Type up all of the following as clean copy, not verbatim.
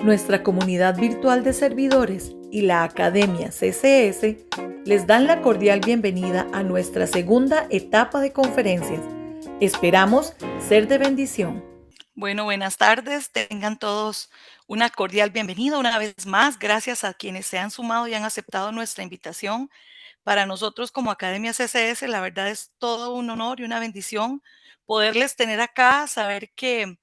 Nuestra comunidad virtual de servidores y la Academia CCS les dan la cordial bienvenida a nuestra segunda etapa de conferencias. Esperamos ser de bendición. Bueno, buenas tardes. Tengan todos una cordial bienvenida una vez más. Gracias a quienes se han sumado y han aceptado nuestra invitación. Para nosotros como Academia CCS, la verdad es todo un honor y una bendición poderles tener acá, saber que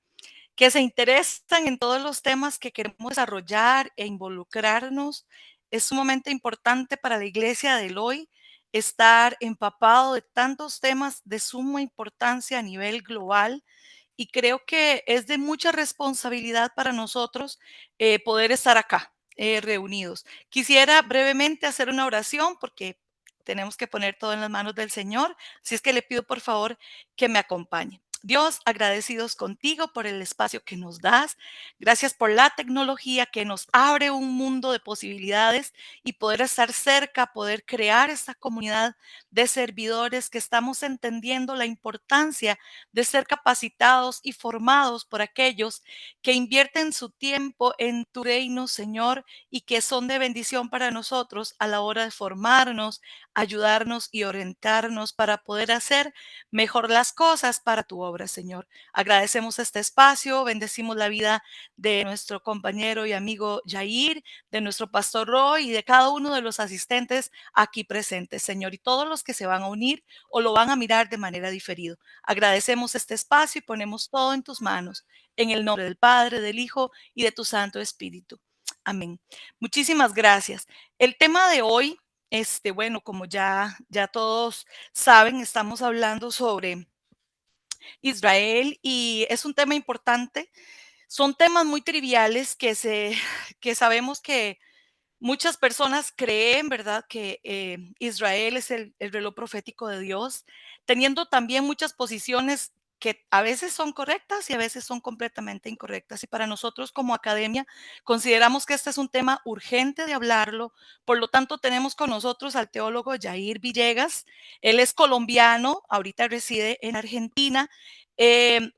se interesan en todos los temas que queremos desarrollar e involucrarnos. Es sumamente importante para la iglesia del hoy estar empapado de tantos temas de suma importancia a nivel global y creo que es de mucha responsabilidad para nosotros poder estar acá reunidos. Quisiera brevemente hacer una oración porque tenemos que poner todo en las manos del Señor, así es que le pido por favor que me acompañe. Dios, agradecidos contigo por el espacio que nos das. Gracias por la tecnología que nos abre un mundo de posibilidades y poder estar cerca, poder crear esta comunidad de servidores que estamos entendiendo la importancia de ser capacitados y formados por aquellos que invierten su tiempo en tu reino, Señor, y que son de bendición para nosotros a la hora de formarnos, ayudarnos y orientarnos para poder hacer mejor las cosas para tu obra, Señor. Agradecemos este espacio, bendecimos la vida de nuestro compañero y amigo Jair, de nuestro pastor Roy y de cada uno de los asistentes aquí presentes, Señor, y todos los que se van a unir o lo van a mirar de manera diferida. Agradecemos este espacio y ponemos todo en tus manos, en el nombre del Padre, del Hijo y de tu Santo Espíritu. Amén. Muchísimas gracias. El tema de hoy, bueno, como ya todos saben, estamos hablando sobre Israel y es un tema importante. Son temas muy triviales que sabemos que muchas personas creen, ¿verdad?, que Israel es el reloj profético de Dios, teniendo también muchas posiciones que a veces son correctas y a veces son completamente incorrectas. Y para nosotros como academia consideramos que este es un tema urgente de hablarlo. Por lo tanto, tenemos con nosotros al teólogo Jair Villegas. Él es colombiano, ahorita reside en Argentina. Eh,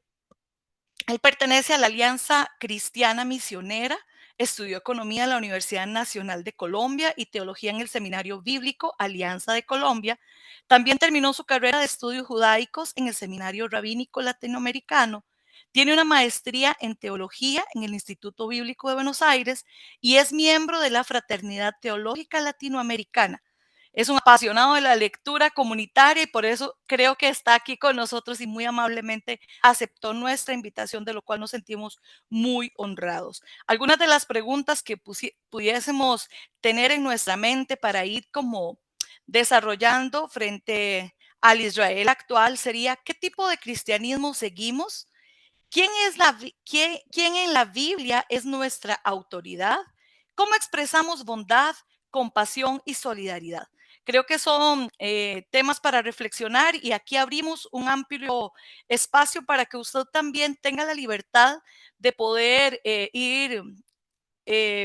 Él pertenece a la Alianza Cristiana Misionera, estudió economía en la Universidad Nacional de Colombia y teología en el Seminario Bíblico Alianza de Colombia. También terminó su carrera de estudios judaicos en el Seminario Rabínico Latinoamericano. Tiene una maestría en teología en el Instituto Bíblico de Buenos Aires y es miembro de la Fraternidad Teológica Latinoamericana. Es un apasionado de la lectura comunitaria y por eso creo que está aquí con nosotros y muy amablemente aceptó nuestra invitación, de lo cual nos sentimos muy honrados. Algunas de las preguntas que pudiésemos tener en nuestra mente para ir como desarrollando frente al Israel actual sería: ¿qué tipo de cristianismo seguimos? ¿Quién en la Biblia es nuestra autoridad? ¿Cómo expresamos bondad, compasión y solidaridad? Creo que son temas para reflexionar y aquí abrimos un amplio espacio para que usted también tenga la libertad de poder ir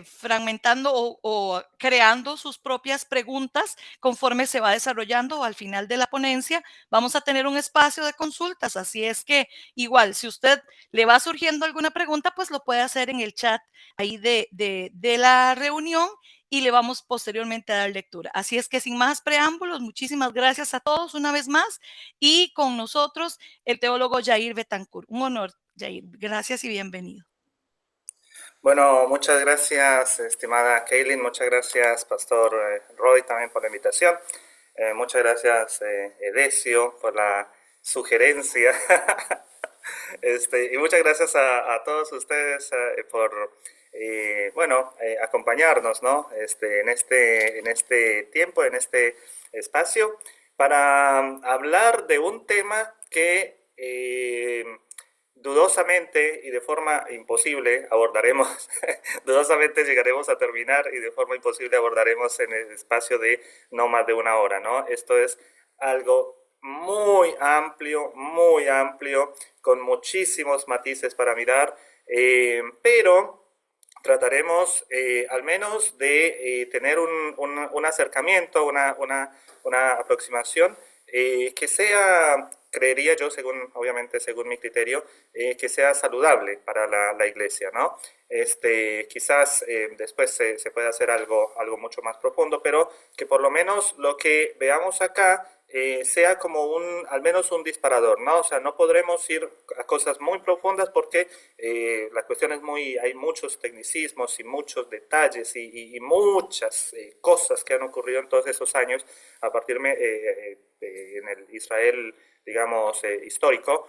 fragmentando o creando sus propias preguntas conforme se va desarrollando. Al final de la ponencia vamos a tener un espacio de consultas, así es que igual, si usted le va surgiendo alguna pregunta, pues lo puede hacer en el chat ahí de la reunión y le vamos posteriormente a dar lectura. Así es que sin más preámbulos, muchísimas gracias a todos una vez más y con nosotros el teólogo Jair Betancourt. Un honor, Jair. Gracias y bienvenido. Bueno, muchas gracias, estimada Kaylin, muchas gracias, Pastor Roy, también por la invitación. Muchas gracias, Edesio, por la sugerencia. Y muchas gracias a todos ustedes por, acompañarnos, ¿no? En este tiempo, en este espacio, para hablar de un tema que dudosamente y de forma imposible abordaremos, dudosamente llegaremos a terminar y de forma imposible abordaremos en el espacio de no más de una hora, ¿no? Esto es algo muy amplio, con muchísimos matices para mirar, pero trataremos al menos de tener un acercamiento, una aproximación que sea creería yo, obviamente según mi criterio, que sea saludable para la iglesia, ¿no? Quizás después se puede hacer algo mucho más profundo, pero que por lo menos lo que veamos acá sea como al menos un disparador, ¿no? O sea, no podremos ir a cosas muy profundas porque la cuestión es hay muchos tecnicismos y muchos detalles y muchas cosas que han ocurrido en todos esos años a partir en el Israel, digamos, histórico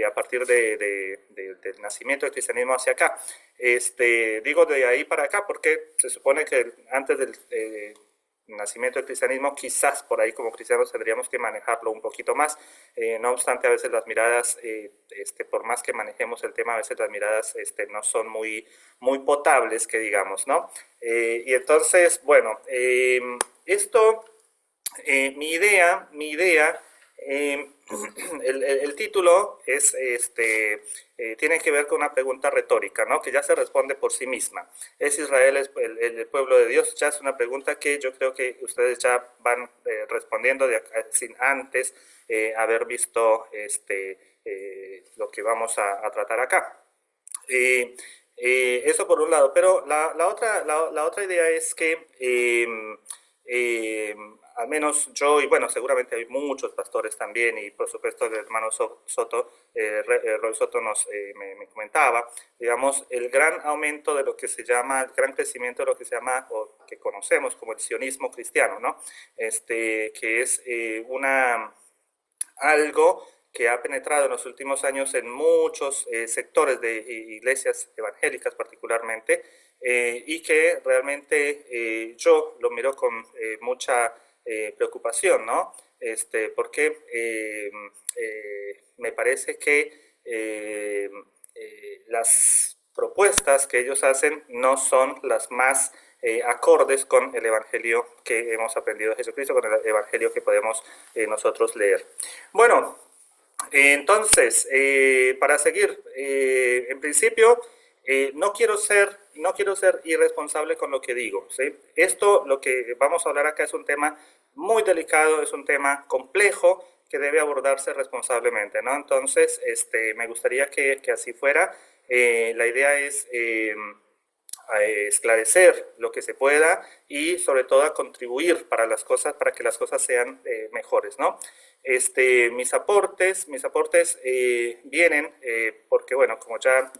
a partir del nacimiento del cristianismo hacia acá. Digo de ahí para acá porque se supone que antes del nacimiento del cristianismo, quizás por ahí como cristianos tendríamos que manejarlo un poquito más. No obstante, a veces las miradas, por más que manejemos el tema, a veces las miradas no son muy potables, que digamos, ¿no? Y entonces, bueno, mi idea el título tiene que ver con una pregunta retórica, ¿no? Que ya se responde por sí misma. ¿Es Israel el pueblo de Dios? Ya es una pregunta que yo creo que ustedes ya van respondiendo sin antes haber visto lo que vamos a tratar acá. Eso por un lado, pero la otra idea es que al menos yo, y bueno, seguramente hay muchos pastores también, y por supuesto el hermano Soto, Roy Soto me comentaba, digamos, el gran aumento de lo que se llama, el gran crecimiento de lo que se llama, o que conocemos como el sionismo cristiano, ¿no? Que es algo que ha penetrado en los últimos años en muchos sectores de iglesias evangélicas particularmente, y que realmente yo lo miro con mucha preocupación, ¿no? Porque me parece que las propuestas que ellos hacen no son las más acordes con el evangelio que hemos aprendido de Jesucristo, con el evangelio que podemos nosotros leer. Bueno, entonces, para seguir, en principio, no quiero ser irresponsable con lo que digo, ¿sí? Lo que vamos a hablar acá es un tema muy delicado, es un tema complejo que debe abordarse responsablemente, ¿no? Entonces, me gustaría que así fuera. La idea es a esclarecer lo que se pueda y sobre todo a contribuir para que las cosas sean mejores, ¿no? Mis aportes vienen porque, bueno, como ya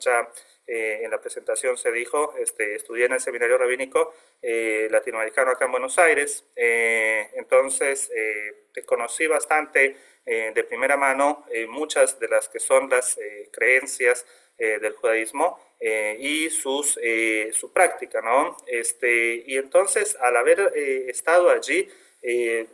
en la presentación se dijo, estudié en el seminario rabínico latinoamericano acá en Buenos Aires, entonces conocí bastante de primera mano muchas de las que son las creencias del judaísmo y su práctica, ¿no? Y entonces, al haber estado allí,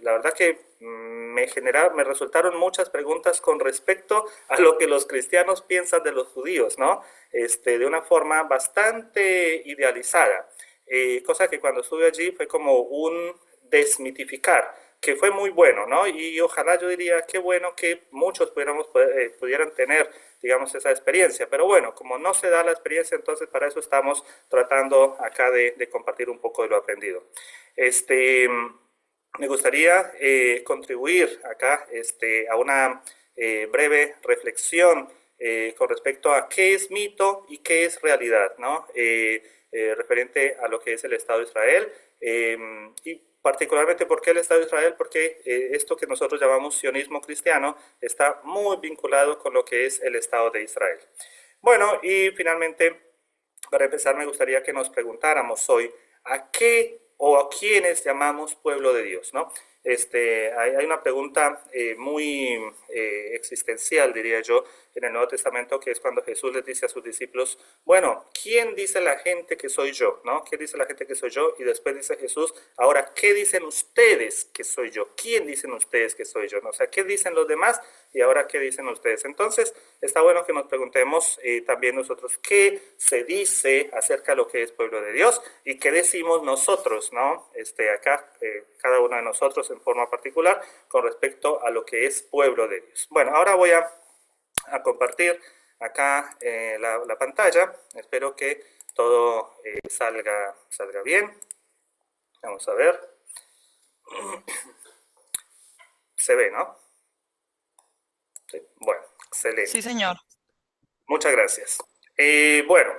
la verdad que me resultaron muchas preguntas con respecto a lo que los cristianos piensan de los judíos, ¿no? De una forma bastante idealizada, cosa que cuando estuve allí fue como un desmitificar, que fue muy bueno, ¿no? Y ojalá yo diría, qué bueno que muchos pudieran tener, digamos, esa experiencia. Pero bueno, como no se da la experiencia, entonces para eso estamos tratando acá de compartir un poco de lo aprendido. Me gustaría contribuir acá a una breve reflexión con respecto a qué es mito y qué es realidad, ¿no? Referente a lo que es el Estado de Israel y particularmente, ¿por qué el Estado de Israel? Porque esto que nosotros llamamos sionismo cristiano está muy vinculado con lo que es el Estado de Israel. Bueno, y finalmente, para empezar, me gustaría que nos preguntáramos hoy a qué o a quiénes llamamos pueblo de Dios, ¿no? Hay una pregunta muy existencial, diría yo, en el Nuevo Testamento, que es cuando Jesús les dice a sus discípulos, bueno, ¿quién dice la gente que soy yo? ¿No? ¿Quién dice la gente que soy yo? Y después dice Jesús, ahora, ¿qué dicen ustedes que soy yo? ¿Quién dicen ustedes que soy yo? ¿No? O sea, ¿qué dicen los demás? Y ahora, ¿qué dicen ustedes? Entonces, está bueno que nos preguntemos también nosotros qué se dice acerca de lo que es pueblo de Dios y qué decimos nosotros, ¿no? Acá, cada uno de nosotros en forma particular con respecto a lo que es pueblo de Dios. Bueno, ahora voy a compartir acá la pantalla. Espero que todo salga bien. Vamos a ver. Se ve, ¿no? Sí, bueno, excelente. Sí, señor. Muchas gracias. Bueno,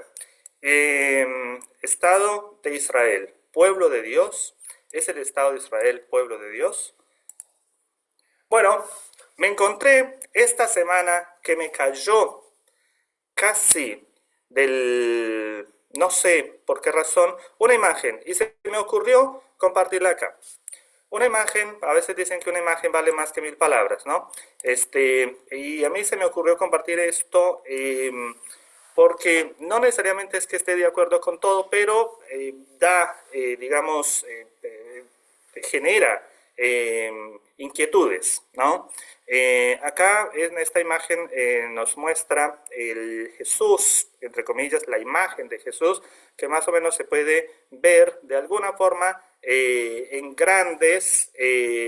Estado de Israel, pueblo de Dios. ¿Es el Estado de Israel pueblo de Dios? Bueno, me encontré esta semana que me cayó casi no sé por qué razón, una imagen y se me ocurrió compartirla acá. Una imagen, a veces dicen que una imagen vale más que 1000 palabras, ¿no? Y a mí se me ocurrió compartir esto porque no necesariamente es que esté de acuerdo con todo, pero genera inquietudes, ¿no? Acá en esta imagen nos muestra el Jesús, entre comillas, la imagen de Jesús, que más o menos se puede ver de alguna forma en grandes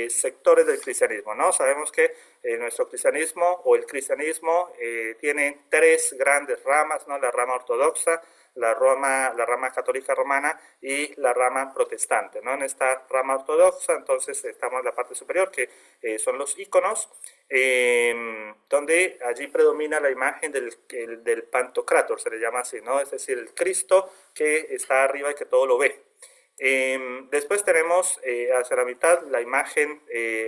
sectores del cristianismo, ¿no? Sabemos que nuestro cristianismo o el cristianismo tiene 3 grandes ramas, ¿no? La rama ortodoxa, la rama católica romana y la rama protestante, ¿no? En esta rama ortodoxa, entonces, estamos en la parte superior, que son los íconos, donde allí predomina la imagen del Pantocrátor, se le llama así, ¿no? Es decir, el Cristo que está arriba y que todo lo ve. Después tenemos hacia la mitad la imagen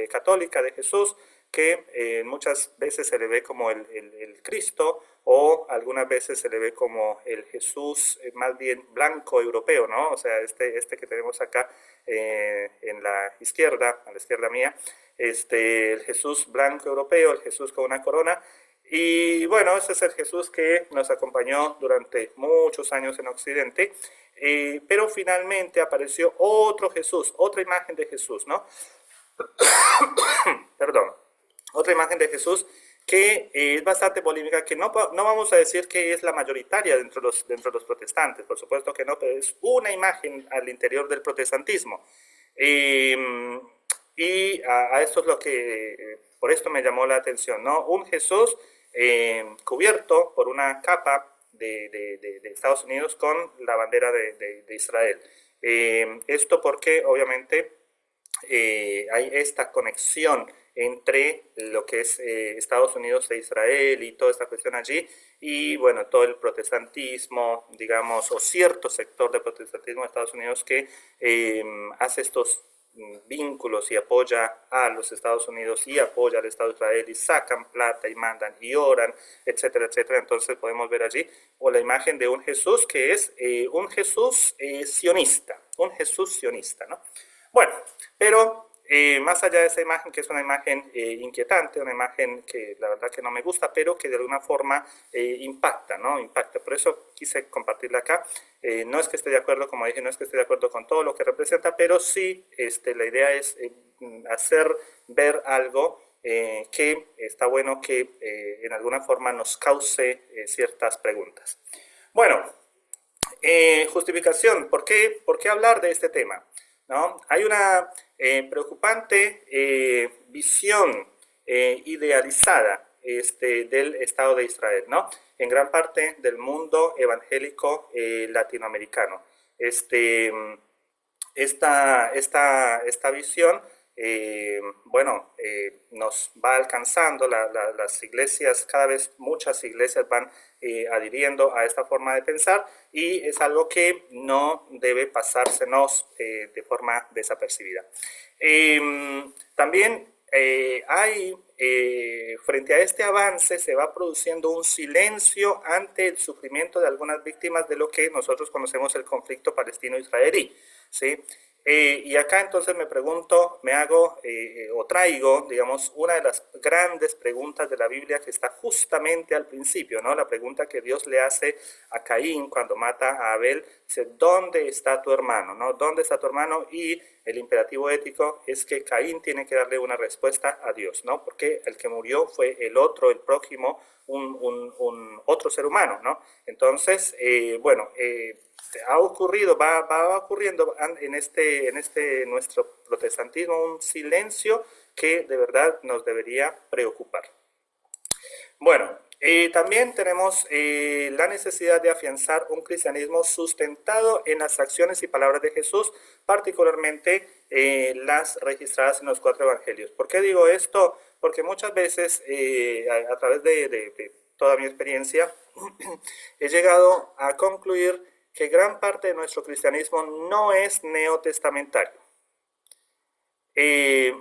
católica de Jesús, que muchas veces se le ve como el Cristo, o algunas veces se le ve como el Jesús más bien blanco europeo, ¿no? O sea, este que tenemos acá en la izquierda, a la izquierda mía, el Jesús blanco europeo, el Jesús con una corona. Y bueno, ese es el Jesús que nos acompañó durante muchos años en Occidente, pero finalmente apareció otro Jesús, otra imagen de Jesús, ¿no? Perdón, otra imagen de Jesús que es bastante polémica, que no vamos a decir que es la mayoritaria dentro de los protestantes, por supuesto que no, pero es una imagen al interior del protestantismo. Y a esto es lo que, por esto me llamó la atención, ¿no? Un Jesús cubierto por una capa de Estados Unidos con la bandera de Israel. Esto porque obviamente hay esta conexión entre lo que es Estados Unidos e Israel y toda esta cuestión allí, y bueno, todo el protestantismo, digamos, o cierto sector del protestantismo de Estados Unidos que hace estos vínculos y apoya a los Estados Unidos y apoya al Estado de Israel y sacan plata y mandan y oran, etcétera, etcétera. Entonces podemos ver allí o la imagen de un Jesús que es un Jesús sionista, ¿no? Bueno, pero más allá de esa imagen, que es una imagen inquietante, una imagen que la verdad que no me gusta, pero que de alguna forma impacta, ¿no? Impacta. Por eso quise compartirla acá. No es que esté de acuerdo, como dije, no es que esté de acuerdo con todo lo que representa, pero sí la idea es hacer ver algo que está bueno que en alguna forma nos cause ciertas preguntas. Bueno, justificación. ¿Por qué hablar de este tema? ¿No? Hay una preocupante visión idealizada del Estado de Israel, ¿no? En gran parte del mundo evangélico latinoamericano. Esta visión, nos va alcanzando, las iglesias, cada vez muchas iglesias van adhiriendo a esta forma de pensar, y es algo que no debe pasársenos de forma desapercibida. También frente a este avance se va produciendo un silencio ante el sufrimiento de algunas víctimas de lo que nosotros conocemos el conflicto palestino-israelí, ¿sí? Y acá entonces me pregunto, o traigo, digamos, una de las grandes preguntas de la Biblia que está justamente al principio, ¿no? La pregunta que Dios le hace a Caín cuando mata a Abel, dice, ¿dónde está tu hermano? ¿No? ¿Dónde está tu hermano? Y el imperativo ético es que Caín tiene que darle una respuesta a Dios, ¿no? Porque el que murió fue el otro, el prójimo, un otro ser humano, ¿no? Entonces, ha ocurrido, va ocurriendo en nuestro protestantismo un silencio que de verdad nos debería preocupar. Bueno, también tenemos la necesidad de afianzar un cristianismo sustentado en las acciones y palabras de Jesús, particularmente las registradas en los 4 evangelios. ¿Por qué digo esto? porque muchas veces a través de toda mi experiencia he llegado a concluir que gran parte de nuestro cristianismo no es neotestamentario.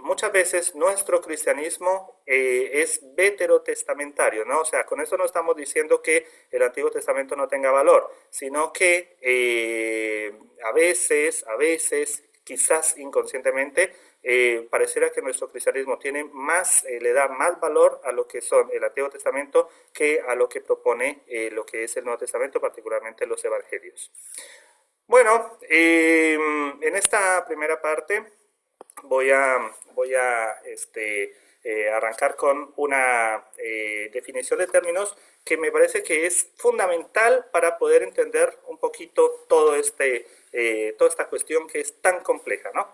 Muchas veces nuestro cristianismo es veterotestamentario, ¿no? O sea, con eso no estamos diciendo que el Antiguo Testamento no tenga valor, sino que a veces, quizás inconscientemente, pareciera que nuestro cristianismo tiene más, le da más valor a lo que son el Antiguo Testamento que a lo que propone lo que es el Nuevo Testamento, particularmente los Evangelios. Bueno, en esta primera parte voy a arrancar con una definición de términos que me parece que es fundamental para poder entender un poquito toda esta cuestión que es tan compleja, ¿no?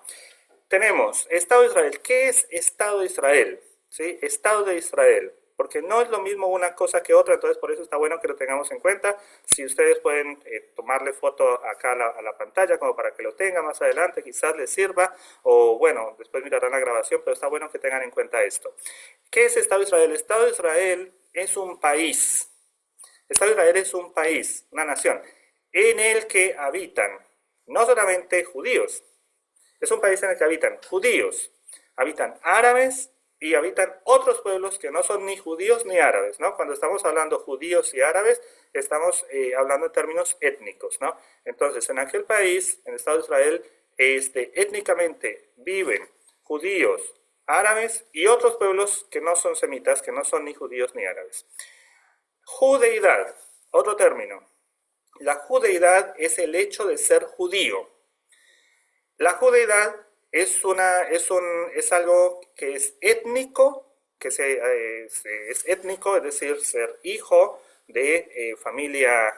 Tenemos Estado de Israel. ¿Qué es Estado de Israel? ¿Sí? Estado de Israel. Porque no es lo mismo una cosa que otra, entonces por eso está bueno que lo tengamos en cuenta. Si ustedes pueden tomarle foto acá a la pantalla como para que lo tengan más adelante, quizás les sirva, o bueno, después mirarán la grabación, pero está bueno que tengan en cuenta esto. ¿Qué es Estado de Israel? Estado de Israel es un país. Estado de Israel es un país, una nación, en el que habitan no solamente judíos, es un país en el que habitan judíos, habitan árabes, y habitan otros pueblos que no son ni judíos ni árabes, ¿no? Cuando estamos hablando judíos y árabes, estamos hablando en términos étnicos, ¿no? Entonces, en aquel país, en el Estado de Israel, étnicamente viven judíos, árabes y otros pueblos que no son semitas, que no son ni judíos ni árabes. Judeidad, otro término. La judeidad es el hecho de ser judío. La judeidad es algo que es étnico, es étnico, es decir, ser hijo de familia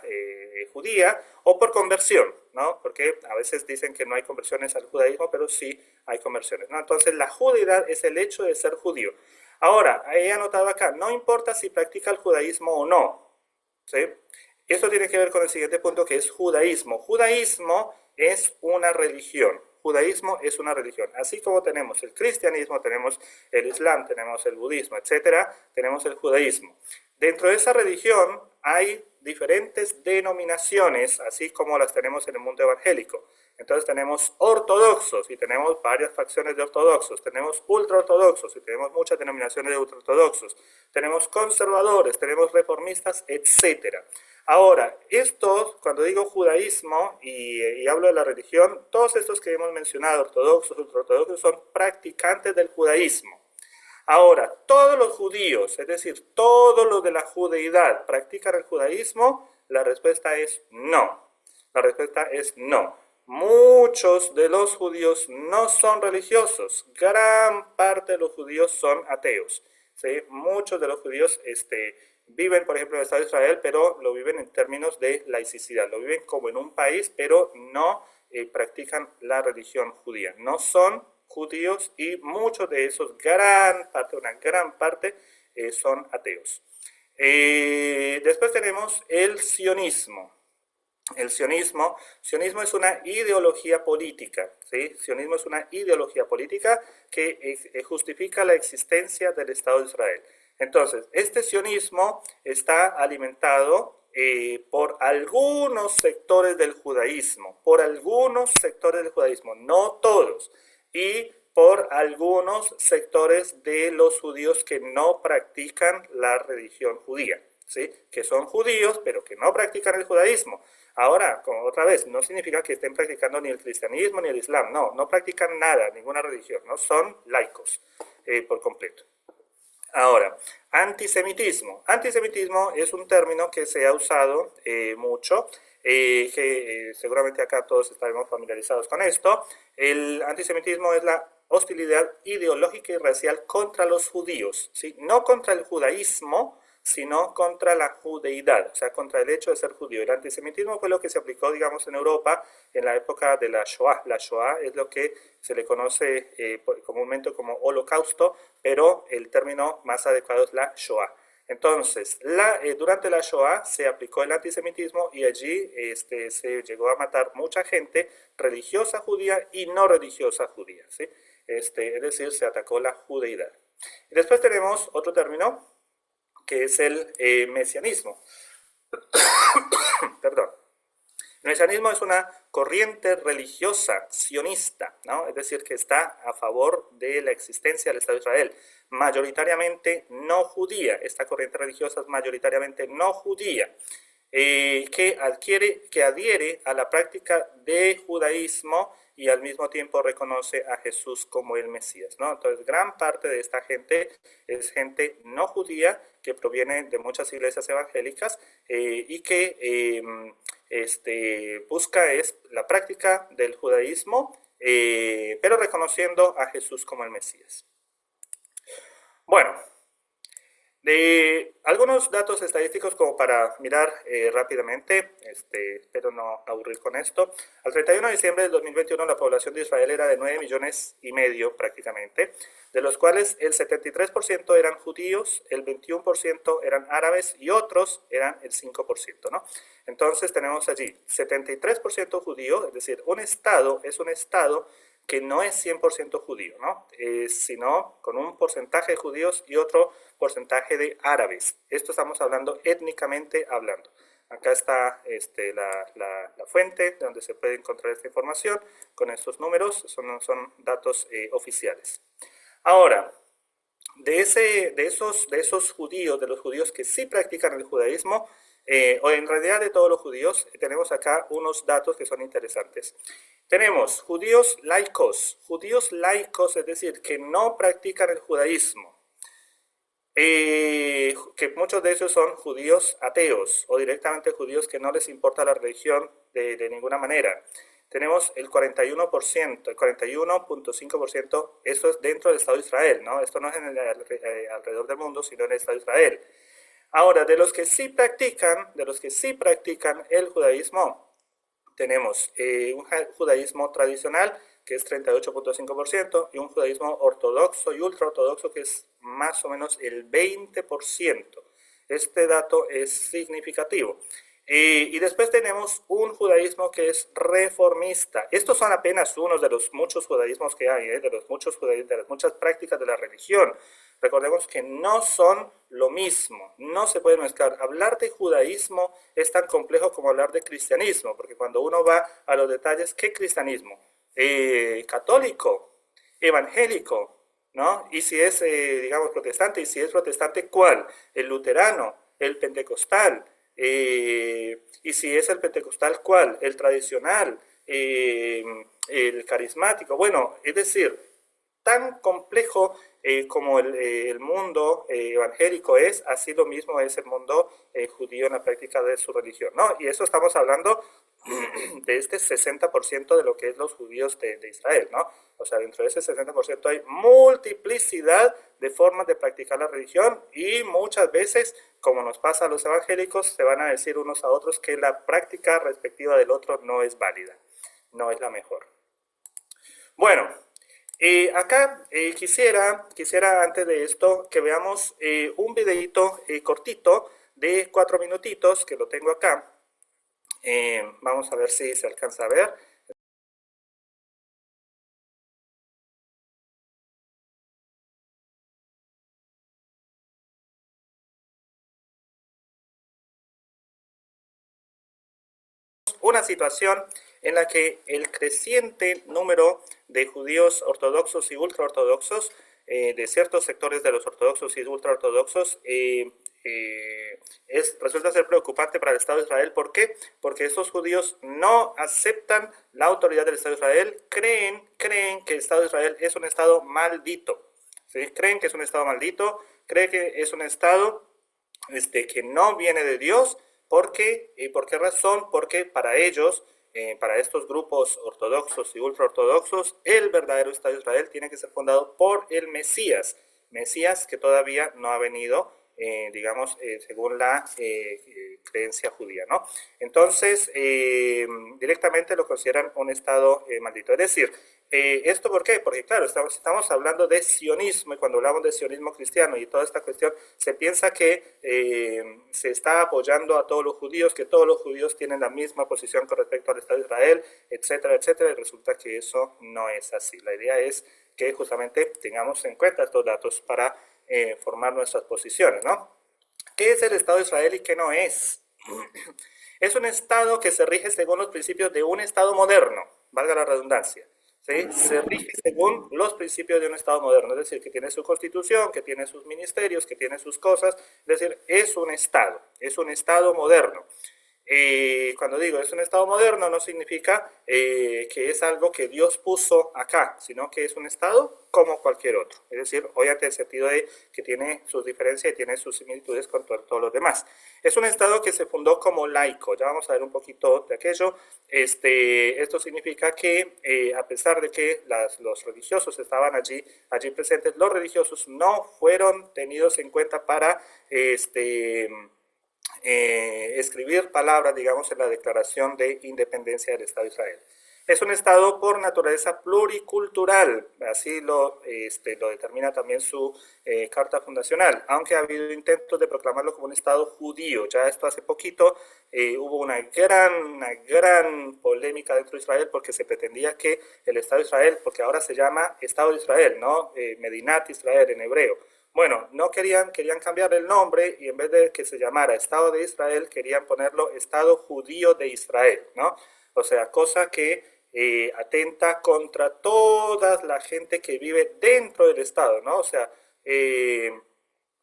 judía, o por conversión, ¿no? Porque a veces dicen que no hay conversiones al judaísmo, pero sí hay conversiones, ¿no? Entonces, la judeidad es el hecho de ser judío. Ahora, he anotado acá, no importa si practica el judaísmo o no, ¿sí? Esto tiene que ver con el siguiente punto, que es judaísmo. Judaísmo es una religión. Judaísmo es una religión. Así como tenemos el cristianismo, tenemos el islam, tenemos el budismo, etcétera, tenemos el judaísmo. Dentro de esa religión hay diferentes denominaciones, así como las tenemos en el mundo evangélico. Entonces tenemos ortodoxos y tenemos varias facciones de ortodoxos, tenemos ultraortodoxos y tenemos muchas denominaciones de ultraortodoxos, tenemos conservadores, tenemos reformistas, etcétera. Ahora, estos, cuando digo judaísmo y hablo de la religión, todos estos que hemos mencionado, ortodoxos, ultraortodoxos, son practicantes del judaísmo. Ahora, todos los judíos, es decir, todos los de la judeidad, ¿practican el judaísmo? La respuesta es no. La respuesta es no. Muchos de los judíos no son religiosos. Gran parte de los judíos son ateos. ¿Sí? Muchos de los judíos viven, por ejemplo, en el Estado de Israel, pero lo viven en términos de laicidad. Lo viven como en un país, pero no practican la religión judía. No son judíos y muchos de esos, una gran parte, son ateos. Después tenemos el sionismo. El sionismo es una ideología política, ¿sí? Sionismo es una ideología política que justifica la existencia del Estado de Israel. Entonces, este sionismo está alimentado por algunos sectores del judaísmo, no todos, y por algunos sectores de los judíos que no practican la religión judía, ¿sí? Que son judíos, pero que no practican el judaísmo. Ahora, como otra vez, no significa que estén practicando ni el cristianismo ni el islam, no practican nada, ninguna religión, no son laicos por completo. Ahora, antisemitismo. Antisemitismo es un término que se ha usado mucho, que seguramente acá todos estaremos familiarizados con esto. El antisemitismo es la hostilidad ideológica y racial contra los judíos, ¿sí? No contra el judaísmo, sino contra la judeidad, o sea, contra el hecho de ser judío. El antisemitismo fue lo que se aplicó, digamos, en Europa en la época de la Shoah. La Shoah es lo que se le conoce comúnmente como holocausto, pero el término más adecuado es la Shoah. Entonces, durante la Shoah se aplicó el antisemitismo y allí se llegó a matar mucha gente religiosa judía y no religiosa judía, ¿sí? Es decir, se atacó la judeidad. Y después tenemos otro término que es el mesianismo. Perdón. El mesianismo es una corriente religiosa sionista, ¿no? Es decir, que está a favor de la existencia del Estado de Israel, mayoritariamente no judía. Esta corriente religiosa es mayoritariamente no judía, que adhiere a la práctica de judaísmo y al mismo tiempo reconoce a Jesús como el Mesías, ¿no? Entonces, gran parte de esta gente es gente no judía que proviene de muchas iglesias evangélicas y que busca es la práctica del judaísmo, pero reconociendo a Jesús como el Mesías. Bueno, de algunos datos estadísticos como para mirar rápidamente, espero no aburrir con esto. Al 31 de diciembre del 2021 la población de Israel era de 9,5 millones prácticamente, de los cuales el 73% eran judíos, el 21% eran árabes y otros eran el 5%, ¿no? Entonces tenemos allí 73% judío, es decir, un estado es un estado que no es 100% judío, ¿no? Sino con un porcentaje de judíos y otro porcentaje de árabes. Esto estamos hablando étnicamente hablando. Acá está la fuente donde se puede encontrar esta información con estos números, son datos oficiales. Ahora, de esos judíos, de los judíos que sí practican el judaísmo, o en realidad de todos los judíos, tenemos acá unos datos que son interesantes. Tenemos judíos laicos, es decir, que no practican el judaísmo, que muchos de ellos son judíos ateos o directamente judíos que no les importa la religión de ninguna manera. Tenemos el 41%, el 41.5%, eso es dentro del Estado de Israel, ¿no? Esto no es alrededor del mundo, sino en el Estado de Israel. Ahora, de los que sí practican el judaísmo, tenemos un judaísmo tradicional, que es 38.5%, y un judaísmo ortodoxo y ultraortodoxo, que es más o menos el 20%. Este dato es significativo. Y después tenemos un judaísmo que es reformista. Estos son apenas unos de los muchos judaísmos que hay, de las muchas prácticas de la religión. Recordemos que no son lo mismo, no se puede mezclar. Hablar de judaísmo es tan complejo como hablar de cristianismo, porque cuando uno va a los detalles, ¿qué cristianismo? Católico, evangélico, ¿no? Y si es, digamos, protestante, y si es protestante, ¿cuál? El luterano, el pentecostal, y si es el pentecostal, ¿cuál? El tradicional, el carismático. Bueno, es decir, tan complejo como el mundo evangélico es, así lo mismo es el mundo judío en la práctica de su religión, ¿no? Y eso estamos hablando de este 60% de lo que es los judíos de Israel, ¿no? O sea, dentro de ese 60% hay multiplicidad de formas de practicar la religión y muchas veces, como nos pasa a los evangélicos, se van a decir unos a otros que la práctica respectiva del otro no es válida, no es la mejor. Bueno, acá quisiera antes de esto que veamos un videito cortito de 4 minutitos que lo tengo acá. Vamos a ver si se alcanza a ver. Una situación en la que el creciente número de judíos ortodoxos y ultraortodoxos, de ciertos sectores de los ortodoxos y ultraortodoxos, resulta ser preocupante para el Estado de Israel. ¿Por qué? Porque estos judíos no aceptan la autoridad del Estado de Israel, creen que el Estado de Israel es un Estado maldito, ¿sí? Creen que es un Estado maldito, creen que es un Estado que no viene de Dios. ¿Por qué? ¿Por qué razón? Porque para ellos, para estos grupos ortodoxos y ultraortodoxos, el verdadero Estado de Israel tiene que ser fundado por el Mesías que todavía no ha venido, digamos, según la creencia judía, ¿no? Entonces, directamente lo consideran un Estado maldito. Es decir, ¿esto por qué? Porque claro, estamos hablando de sionismo, y cuando hablamos de sionismo cristiano y toda esta cuestión, se piensa que se está apoyando a todos los judíos, que todos los judíos tienen la misma posición con respecto al Estado de Israel, etcétera, etcétera, y resulta que eso no es así. La idea es que justamente tengamos en cuenta estos datos para formar nuestras posiciones, ¿no? ¿Qué es el Estado de Israel y qué no es? Es un Estado que se rige según los principios de un Estado moderno, valga la redundancia. ¿Sí? Se rige según los principios de un Estado moderno, es decir, que tiene su constitución, que tiene sus ministerios, que tiene sus cosas, es decir, es un Estado moderno. Cuando digo es un Estado moderno, no significa que es algo que Dios puso acá, sino que es un Estado como cualquier otro. Es decir, obviamente en el sentido de que tiene sus diferencias y tiene sus similitudes con todos los demás. Es un Estado que se fundó como laico. Ya vamos a ver un poquito de aquello. Esto significa que a pesar de que los religiosos estaban allí presentes, los religiosos no fueron tenidos en cuenta para escribir palabras, digamos, en la Declaración de Independencia del Estado de Israel. Es un Estado por naturaleza pluricultural, así lo determina también su carta fundacional, aunque ha habido intentos de proclamarlo como un Estado judío. Ya esto hace poquito hubo una gran polémica dentro de Israel porque se pretendía que el Estado de Israel, porque ahora se llama Estado de Israel, ¿no? Medinat Israel en hebreo. Bueno, no querían cambiar el nombre y en vez de que se llamara Estado de Israel, querían ponerlo Estado Judío de Israel, ¿no? O sea, cosa que atenta contra toda la gente que vive dentro del Estado, ¿no? O sea,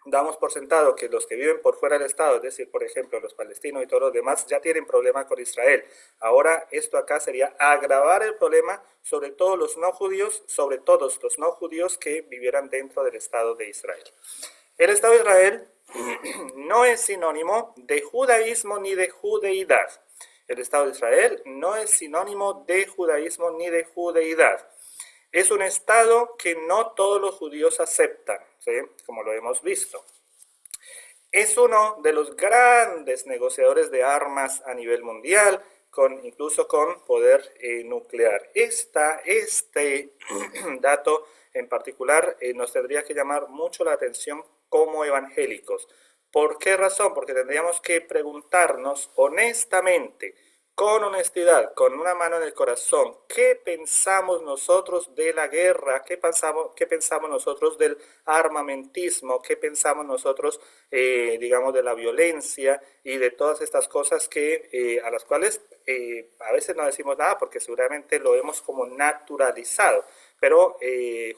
damos por sentado que los que viven por fuera del Estado, es decir, por ejemplo, los palestinos y todos los demás, ya tienen problema con Israel. Ahora, esto acá sería agravar el problema sobre todos los no judíos, sobre todos los no judíos que vivieran dentro del Estado de Israel. El Estado de Israel no es sinónimo de judaísmo ni de judeidad. El Estado de Israel no es sinónimo de judaísmo ni de judeidad. Es un Estado que no todos los judíos aceptan, ¿sí? Como lo hemos visto. Es uno de los grandes negociadores de armas a nivel mundial, incluso con poder nuclear. Este dato en particular nos tendría que llamar mucho la atención como evangélicos. ¿Por qué razón? Porque tendríamos que preguntarnos honestamente, con honestidad, con una mano en el corazón, ¿qué pensamos nosotros de la guerra? ¿Qué pensamos nosotros del armamentismo? ¿Qué pensamos nosotros, digamos, de la violencia y de todas estas cosas a las cuales a veces no decimos nada porque seguramente lo vemos como naturalizado? Pero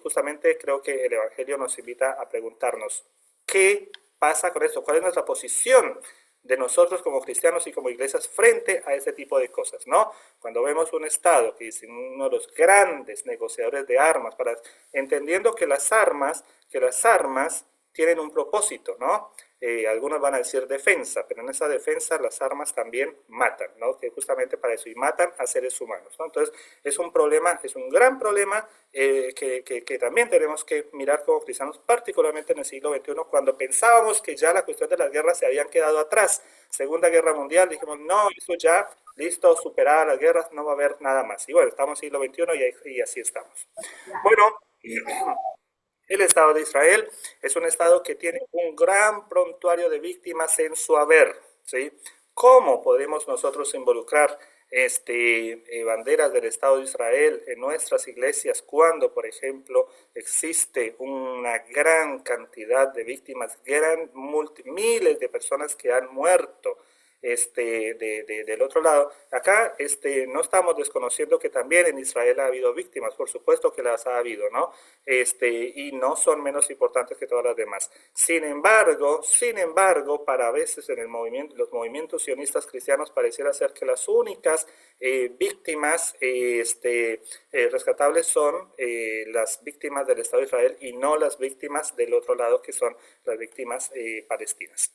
justamente creo que el Evangelio nos invita a preguntarnos, ¿qué pasa con esto? ¿Cuál es nuestra posición de nosotros como cristianos y como iglesias frente a este tipo de cosas, ¿no? Cuando vemos un Estado que es uno de los grandes negociadores de armas, entendiendo que las armas tienen un propósito, ¿no? Algunos van a decir defensa, pero en esa defensa las armas también matan, ¿no? Que justamente para eso, y matan a seres humanos, ¿no? Entonces, es un problema, es un gran problema que también tenemos que mirar como cristianos, particularmente en el siglo XXI, cuando pensábamos que ya la cuestión de las guerras se habían quedado atrás. Segunda Guerra Mundial, dijimos, no, eso ya, listo, superadas las guerras, no va a haber nada más. Y bueno, estamos en el siglo XXI y así estamos. Bueno, el Estado de Israel es un Estado que tiene un gran prontuario de víctimas en su haber, ¿sí? ¿Cómo podemos nosotros involucrar banderas del Estado de Israel en nuestras iglesias cuando, por ejemplo, existe una gran cantidad de víctimas, miles de personas que han muerto? Del otro lado, acá no estamos desconociendo que también en Israel ha habido víctimas, por supuesto que las ha habido, ¿no? Y no son menos importantes que todas las demás. Sin embargo, para veces en los movimientos sionistas cristianos pareciera ser que las únicas víctimas rescatables son las víctimas del Estado de Israel y no las víctimas del otro lado, que son las víctimas palestinas.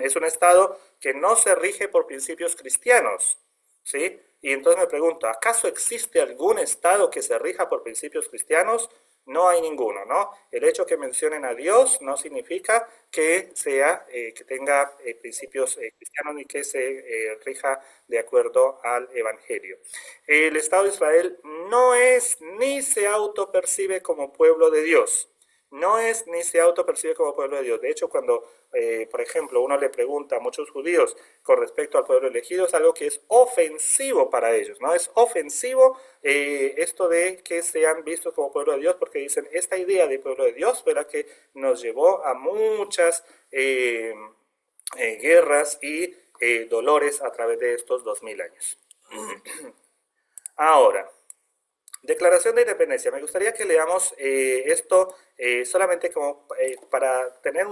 Es un Estado que no se rige por principios cristianos, ¿sí? Y entonces me pregunto, ¿acaso existe algún Estado que se rija por principios cristianos? No hay ninguno, ¿no? El hecho que mencionen a Dios no significa que tenga principios cristianos ni que se rija de acuerdo al Evangelio. El Estado de Israel no es ni se autopercibe como pueblo de Dios, no es ni se autopercibe como pueblo de Dios. De hecho, cuando, por ejemplo, uno le pregunta a muchos judíos con respecto al pueblo elegido, es algo que es ofensivo para ellos, ¿no? Es ofensivo esto de que sean vistos como pueblo de Dios, porque dicen, esta idea de pueblo de Dios fue la que nos llevó a muchas guerras y dolores a través de estos 2000 años. Ahora, Declaración de Independencia. Me gustaría que leamos esto solamente como para tener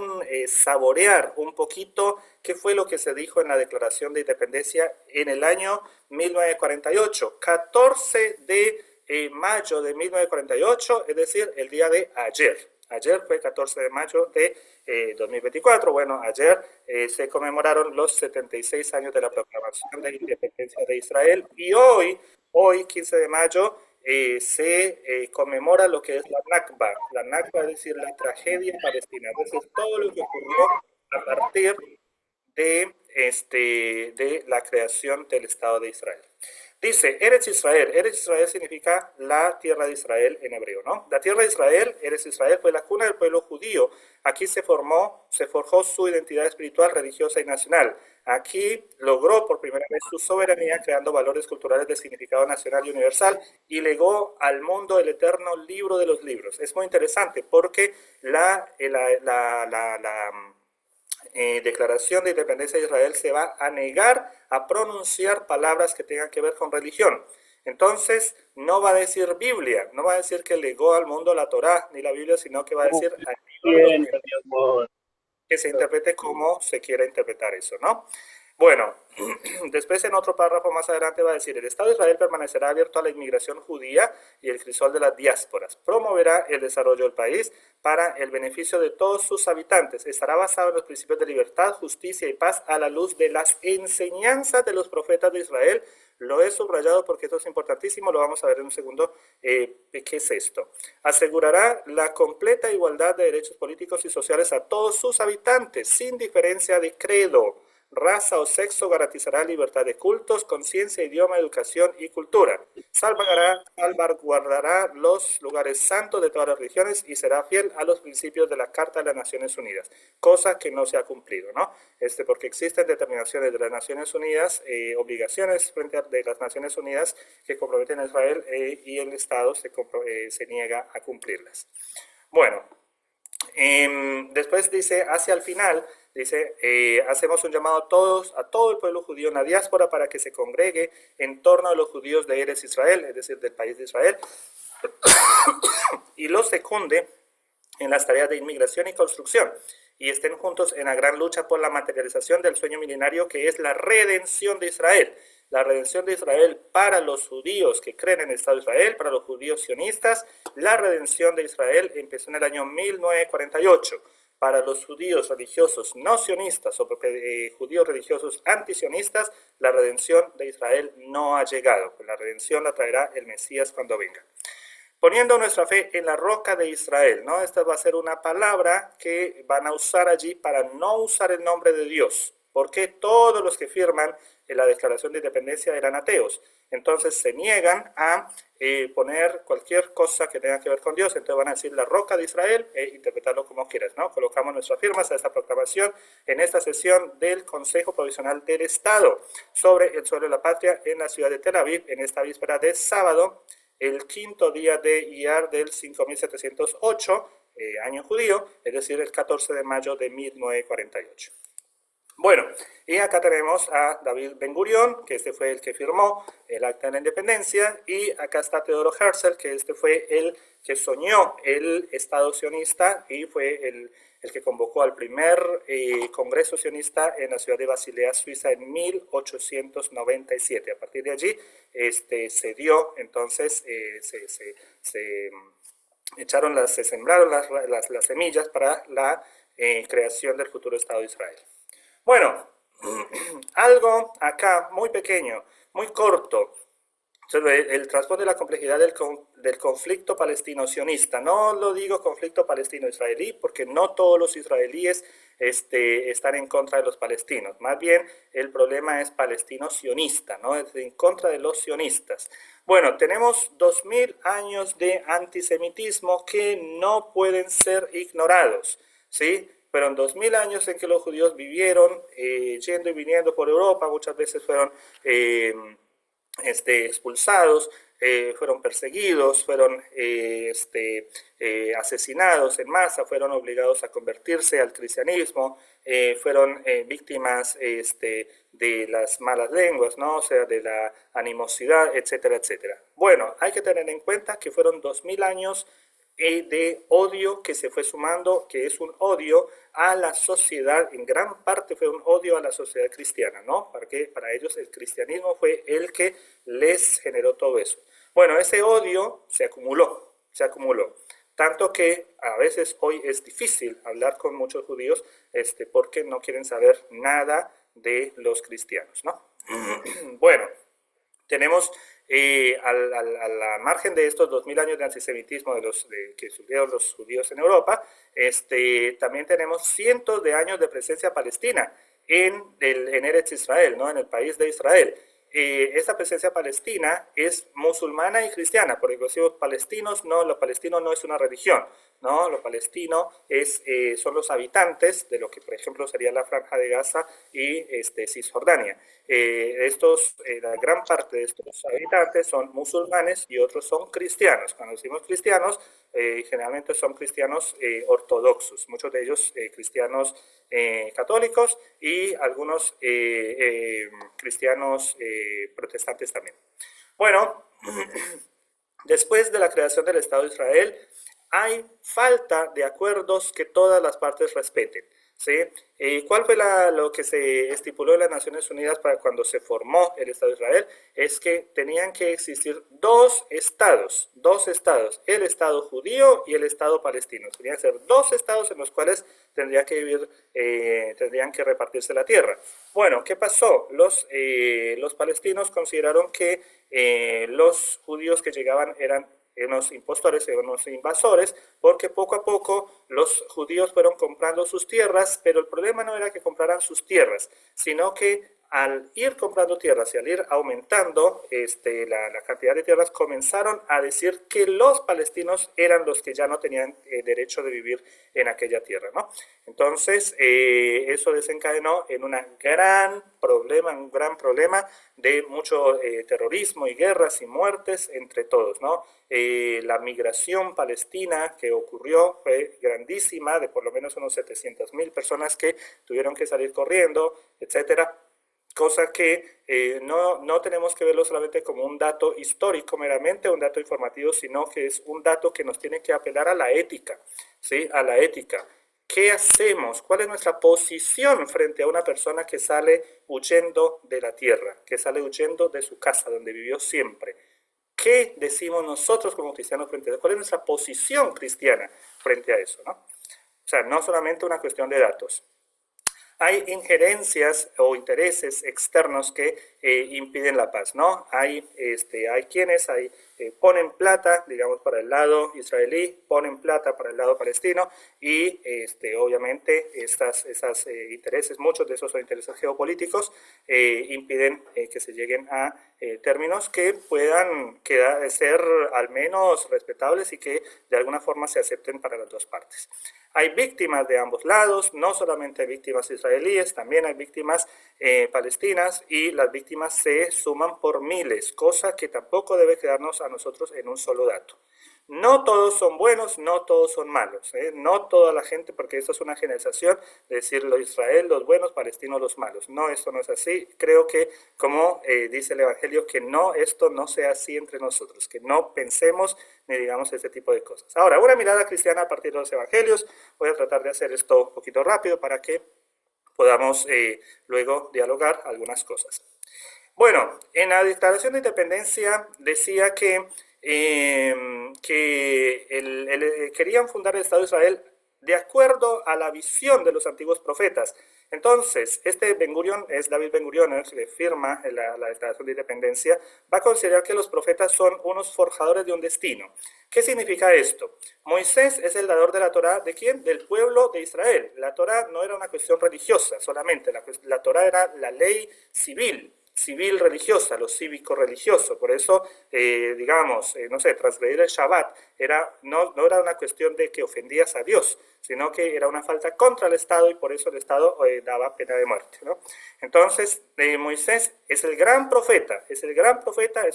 saborear un poquito qué fue lo que se dijo en la Declaración de Independencia en el año 1948, 14 de mayo de 1948, es decir, el día de ayer. Ayer fue 14 de mayo de 2024. Bueno, ayer se conmemoraron los 76 años de la proclamación de independencia de Israel y hoy 15 de mayo, se conmemora lo que es la Nakba. La Nakba es decir, la tragedia palestina. Es decir, todo lo que ocurrió a partir de la creación del Estado de Israel. Dice, Eretz Israel. Eretz Israel significa la tierra de Israel en hebreo, ¿no? La tierra de Israel, Eretz Israel, fue la cuna del pueblo judío. Aquí se forjó su identidad espiritual, religiosa y nacional. Aquí logró por primera vez su soberanía, creando valores culturales de significado nacional y universal, y legó al mundo el eterno libro de los libros. Es muy interesante porque la Declaración de Independencia de Israel se va a negar a pronunciar palabras que tengan que ver con religión. Entonces, no va a decir Biblia, no va a decir que legó al mundo la Torá ni la Biblia, sino que va a decir que se interprete como se quiera interpretar eso, ¿no? Bueno, después en otro párrafo más adelante va a decir, el Estado de Israel permanecerá abierto a la inmigración judía y el crisol de las diásporas. Promoverá el desarrollo del país para el beneficio de todos sus habitantes. Estará basado en los principios de libertad, justicia y paz a la luz de las enseñanzas de los profetas de Israel. Lo he subrayado porque esto es importantísimo, lo vamos a ver en un segundo. ¿Qué es esto? Asegurará la completa igualdad de derechos políticos y sociales a todos sus habitantes, sin diferencia de credo, raza o sexo. Garantizará libertad de cultos, conciencia, idioma, educación y cultura. Salvaguardará los lugares santos de todas las religiones y será fiel a los principios de la Carta de las Naciones Unidas, cosa que no se ha cumplido, ¿no? Porque existen determinaciones de las Naciones Unidas, obligaciones frente a de las Naciones Unidas que comprometen a Israel y el Estado se niega a cumplirlas. Bueno, después dice, hacia el final, dice, hacemos un llamado a todo el pueblo judío en la diáspora para que se congregue en torno a los judíos de Eretz Israel, es decir, del país de Israel, y los secunde en las tareas de inmigración y construcción, y estén juntos en la gran lucha por la materialización del sueño milenario que es la redención de Israel. La redención de Israel para los judíos que creen en el Estado de Israel, para los judíos sionistas. La redención de Israel empezó en el año 1948. Para los judíos religiosos no sionistas o judíos religiosos antisionistas, la redención de Israel no ha llegado. La redención la traerá el Mesías cuando venga. Poniendo nuestra fe en la roca de Israel, ¿no? Esta va a ser una palabra que van a usar allí para no usar el nombre de Dios, porque todos los que firman en la Declaración de Independencia eran ateos. Entonces se niegan a poner cualquier cosa que tenga que ver con Dios. Entonces van a decir la roca de Israel e interpretarlo como quieras, ¿no? Colocamos nuestras firmas a esta proclamación en esta sesión del Consejo Provisional del Estado sobre el suelo de la patria en la ciudad de Tel Aviv, en esta víspera de sábado, el quinto día de Iyar del 5708, año judío, es decir, el 14 de mayo de 1948. Bueno, y acá tenemos a David Ben Gurión, que fue el que firmó el Acta de la Independencia, y acá está Teodoro Herzl, que fue el que soñó el Estado sionista y fue el que convocó al primer Congreso sionista en la ciudad de Basilea, Suiza, en 1897. A partir de allí se dio, entonces, se sembraron las semillas para la creación del futuro Estado de Israel. Bueno, algo acá muy pequeño, muy corto. Entonces, el trasfondo de la complejidad del conflicto palestino-sionista. No lo digo conflicto palestino-israelí porque no todos los israelíes están en contra de los palestinos. Más bien, el problema es palestino-sionista, ¿no? Es en contra de los sionistas. Bueno, tenemos 2000 años de antisemitismo que no pueden ser ignorados, ¿sí? Fueron 2000 años en que los judíos vivieron yendo y viniendo por Europa, muchas veces fueron expulsados, fueron perseguidos, fueron asesinados en masa, fueron obligados a convertirse al cristianismo, fueron víctimas de las malas lenguas, ¿no? O sea, de la animosidad, etcétera, etcétera. Bueno, hay que tener en cuenta que fueron 2000 años de odio que se fue sumando, que es un odio a la sociedad, en gran parte fue un odio a la sociedad cristiana, ¿no? Porque para ellos el cristianismo fue el que les generó todo eso. Bueno, ese odio se acumuló, tanto que a veces hoy es difícil hablar con muchos judíos porque no quieren saber nada de los cristianos, ¿no? Bueno, tenemos a la margen de estos 2000 años de antisemitismo que sufrieron los judíos en Europa, también tenemos cientos de años de presencia palestina en Eretz Israel, ¿no? En el país de Israel. Esta presencia palestina es musulmana y cristiana, porque decimos palestinos, no, lo palestino no es una religión, ¿no? Lo palestino son los habitantes de lo que, por ejemplo, sería la Franja de Gaza y Cisjordania. La gran parte de estos habitantes son musulmanes y otros son cristianos. Cuando decimos cristianos, generalmente son cristianos ortodoxos, muchos de ellos cristianos católicos y algunos cristianos protestantes también. Bueno, después de la creación del Estado de Israel, hay falta de acuerdos que todas las partes respeten, ¿sí? ¿Cuál fue lo que se estipuló en las Naciones Unidas para cuando se formó el Estado de Israel? Es que tenían que existir dos estados, el Estado judío y el Estado palestino. Tenían que ser dos estados en los cuales tendrían que repartirse la tierra. Bueno, ¿qué pasó? Los palestinos consideraron que los judíos que llegaban eran unos impostores, unos invasores, porque poco a poco los judíos fueron comprando sus tierras, pero el problema no era que compraran sus tierras, sino que al ir comprando tierras y al ir aumentando la cantidad de tierras, comenzaron a decir que los palestinos eran los que ya no tenían derecho de vivir en aquella tierra, ¿no? Entonces, eso desencadenó en un gran problema de mucho terrorismo y guerras y muertes entre todos, ¿no? La migración palestina que ocurrió fue grandísima, de por lo menos unos 700,000 personas que tuvieron que salir corriendo, etcétera. Cosa que no tenemos que verlo solamente como un dato histórico meramente, un dato informativo, sino que es un dato que nos tiene que apelar a la ética, ¿sí? A la ética. ¿Qué hacemos? ¿Cuál es nuestra posición frente a una persona que sale huyendo de la tierra, que sale huyendo de su casa, donde vivió siempre? ¿Qué decimos nosotros como cristianos frente a eso? ¿Cuál es nuestra posición cristiana frente a eso, ¿no? O sea, no solamente una cuestión de datos. Hay injerencias o intereses externos que impiden la paz, ¿no? Hay quienes ponen plata, digamos, para el lado israelí, ponen plata para el lado palestino y obviamente esos intereses, muchos de esos son intereses geopolíticos, impiden que se lleguen a términos que puedan ser al menos respetables y que de alguna forma se acepten para las dos partes. Hay víctimas de ambos lados, no solamente hay víctimas israelíes, también hay víctimas palestinas y las víctimas se suman por miles, cosa que tampoco debe quedarnos a nosotros en un solo dato. No todos son buenos, no todos son malos, no toda la gente, porque esto es una generalización de decir Israel los buenos, palestinos los malos. No, esto no es así. Creo que, como dice el Evangelio, que esto no sea así entre nosotros, que no pensemos ni digamos este tipo de cosas. Ahora, una mirada cristiana a partir de los Evangelios. Voy a tratar de hacer esto un poquito rápido para que podamos luego dialogar algunas cosas. Bueno, en la Declaración de Independencia decía que querían fundar el Estado de Israel de acuerdo a la visión de los antiguos profetas. Entonces, este Ben Gurión, es David Ben Gurión, el que firma la Declaración de Independencia, va a considerar que los profetas son unos forjadores de un destino. ¿Qué significa esto? Moisés es el dador de la Torá, ¿de quién? Del pueblo de Israel. La Torá no era una cuestión religiosa solamente, la Torá era la ley civil religiosa, lo cívico religioso. Por eso, no sé, transgredir el Shabbat no era una cuestión de que ofendías a Dios, sino que era una falta contra el Estado y por eso el Estado daba pena de muerte, ¿no? Entonces, Moisés es el gran profeta, es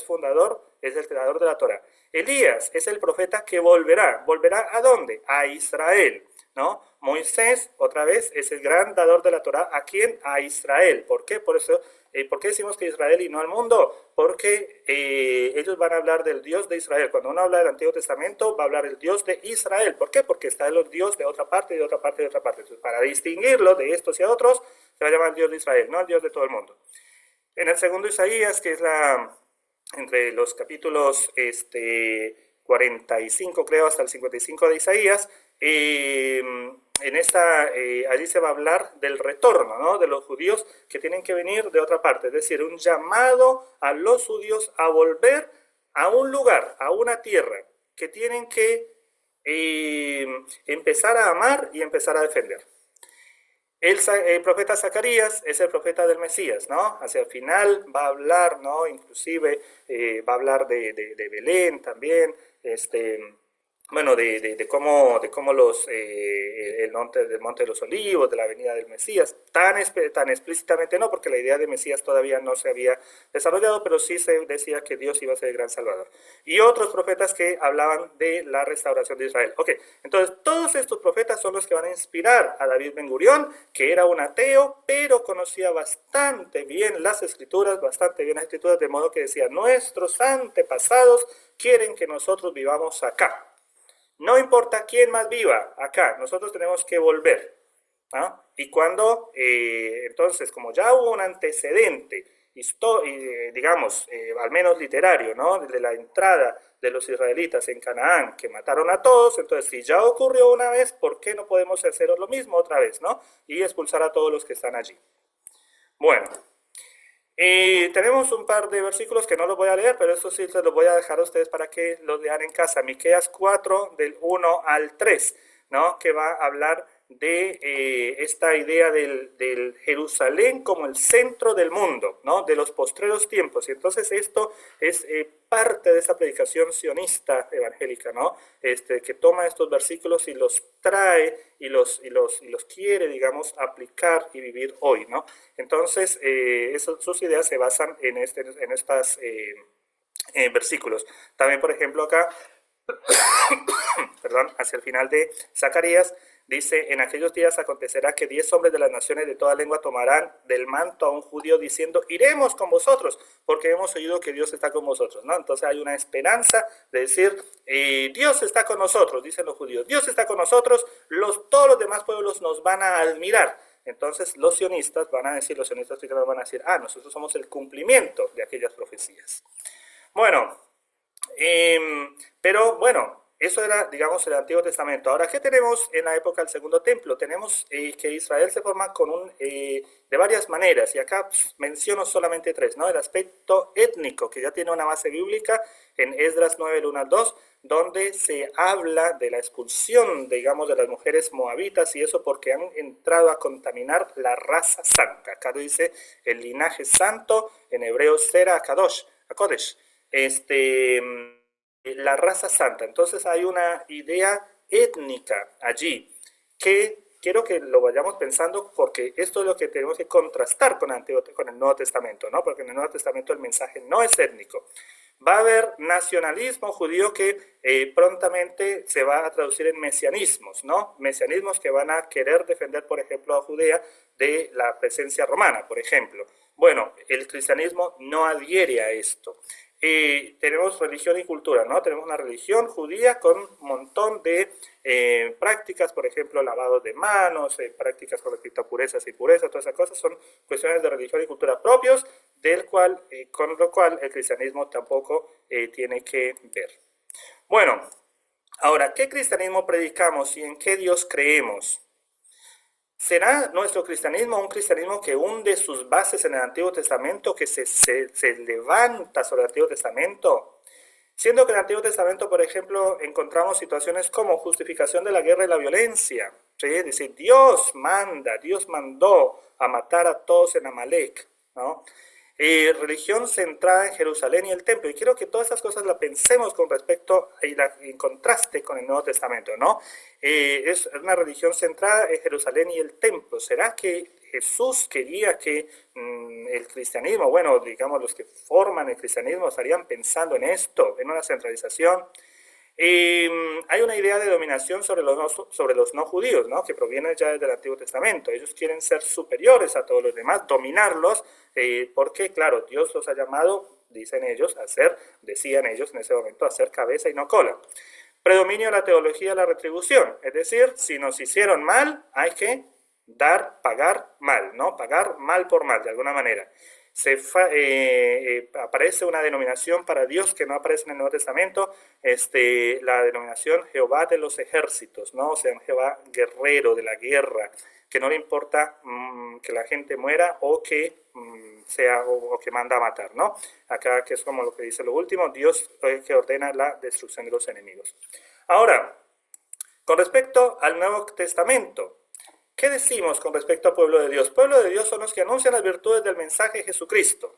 fundador, es el creador de la Torá. Elías es el profeta que volverá ¿a dónde? A Israel, ¿no? Moisés, otra vez, es el gran dador de la Torá. ¿A quién? A Israel. ¿Por qué? ¿Por qué decimos que Israel y no al mundo? Porque ellos van a hablar del Dios de Israel. Cuando uno habla del Antiguo Testamento, va a hablar del Dios de Israel. ¿Por qué? Porque está el Dios de otra parte, de otra parte, de otra parte. Entonces, para distinguirlo de estos y a otros, se va a llamar el Dios de Israel, no el Dios de todo el mundo. En el segundo Isaías, que es entre los capítulos 45, creo, hasta el 55 de Isaías, allí se va a hablar del retorno, ¿no? De los judíos que tienen que venir de otra parte, es decir, un llamado a los judíos a volver a un lugar, a una tierra, que tienen que empezar a amar y empezar a defender. El profeta Zacarías es el profeta del Mesías, ¿no? Hacia el final va a hablar, ¿no? Inclusive va a hablar de Belén también, de cómo el monte de los Olivos, de la venida del Mesías, tan explícitamente no, porque la idea de Mesías todavía no se había desarrollado, pero sí se decía que Dios iba a ser el gran Salvador. Y otros profetas que hablaban de la restauración de Israel. Ok, entonces todos estos profetas son los que van a inspirar a David Ben Gurión, que era un ateo, pero conocía bastante bien las escrituras, de modo que decía, nuestros antepasados quieren que nosotros vivamos acá. No importa quién más viva acá, nosotros tenemos que volver, ¿no? Y cuando, entonces, como ya hubo un antecedente, al menos literario, ¿no? Desde la entrada de los israelitas en Canaán, que mataron a todos, entonces si ya ocurrió una vez, ¿por qué no podemos hacer lo mismo otra vez, ¿no? Y expulsar a todos los que están allí. Bueno. Tenemos un par de versículos que no los voy a leer, pero estos sí se los voy a dejar a ustedes para que los lean en casa. Miqueas 4, del 1 al 3, ¿no? Que va a hablar de esta idea del Jerusalén como el centro del mundo, ¿no? De los postreros tiempos. Y entonces esto es parte de esa predicación sionista evangélica, ¿no? Que toma estos versículos y los trae y los quiere, digamos, aplicar y vivir hoy, ¿no? Entonces, sus ideas se basan en estos versículos. También, por ejemplo, acá, hacia el final de Zacarías, dice, en aquellos días acontecerá que 10 hombres de las naciones de toda lengua tomarán del manto a un judío diciendo, iremos con vosotros, porque hemos oído que Dios está con vosotros, ¿no? Entonces hay una esperanza de decir, Dios está con nosotros, dicen los judíos, Dios está con nosotros, todos los demás pueblos nos van a admirar. Entonces los sionistas cristianos van a decir, nosotros somos el cumplimiento de aquellas profecías. Bueno, pero bueno, eso era, digamos, el Antiguo Testamento. Ahora, ¿qué tenemos en la época del Segundo Templo? Tenemos que Israel se forma de varias maneras, y acá menciono solamente 3, ¿no? El aspecto étnico, que ya tiene una base bíblica en Esdras 9, del 1 al 2, donde se habla de la expulsión, digamos, de las mujeres moabitas, y eso porque han entrado a contaminar la raza santa. Acá dice el linaje santo, en hebreo Sera Akodesh. La raza santa. Entonces hay una idea étnica allí que quiero que lo vayamos pensando, porque esto es lo que tenemos que contrastar con el Nuevo Testamento, ¿no? Porque en el Nuevo Testamento el mensaje no es étnico. Va a haber nacionalismo judío que prontamente se va a traducir en mesianismos, ¿no? Mesianismos que van a querer defender, por ejemplo, a Judea de la presencia romana, por ejemplo. Bueno, el cristianismo no adhiere a esto. Tenemos religión y cultura, ¿no? Tenemos una religión judía con un montón de prácticas, por ejemplo, lavado de manos, prácticas con respecto a purezas y impurezas, todas esas cosas son cuestiones de religión y cultura propios, con lo cual el cristianismo tampoco tiene que ver. Bueno, ahora, ¿qué cristianismo predicamos y en qué Dios creemos? ¿Será nuestro cristianismo un cristianismo que hunde sus bases en el Antiguo Testamento, que se levanta sobre el Antiguo Testamento? Siendo que en el Antiguo Testamento, por ejemplo, encontramos situaciones como justificación de la guerra y la violencia. ¿Sí? Dice, Dios mandó a matar a todos en Amalek, ¿no? Religión centrada en Jerusalén y el templo. Y quiero que todas estas cosas las pensemos con respecto y en contraste con el Nuevo Testamento, ¿no? Es una religión centrada en Jerusalén y el templo. ¿Será que Jesús quería que el cristianismo, bueno, digamos los que forman el cristianismo estarían pensando en esto, en una centralización? Hay una idea de dominación sobre los no judíos, ¿no? Que proviene ya desde el Antiguo Testamento. Ellos quieren ser superiores a todos los demás, dominarlos, porque, claro, Dios los ha llamado, decían ellos en ese momento, a ser cabeza y no cola. Predominio de la teología de la retribución, es decir, si nos hicieron mal, hay que pagar mal, ¿no? Pagar mal por mal, de alguna manera. Aparece una denominación para Dios que no aparece en el Nuevo Testamento, la denominación Jehová de los ejércitos, ¿no? O sea, un Jehová guerrero de la guerra, que no le importa que la gente muera o que o que manda a matar, ¿no? Acá, que es como lo que dice lo último, Dios que ordena la destrucción de los enemigos. Ahora, con respecto al Nuevo Testamento, ¿qué decimos con respecto al pueblo de Dios? Pueblo de Dios son los que anuncian las virtudes del mensaje de Jesucristo.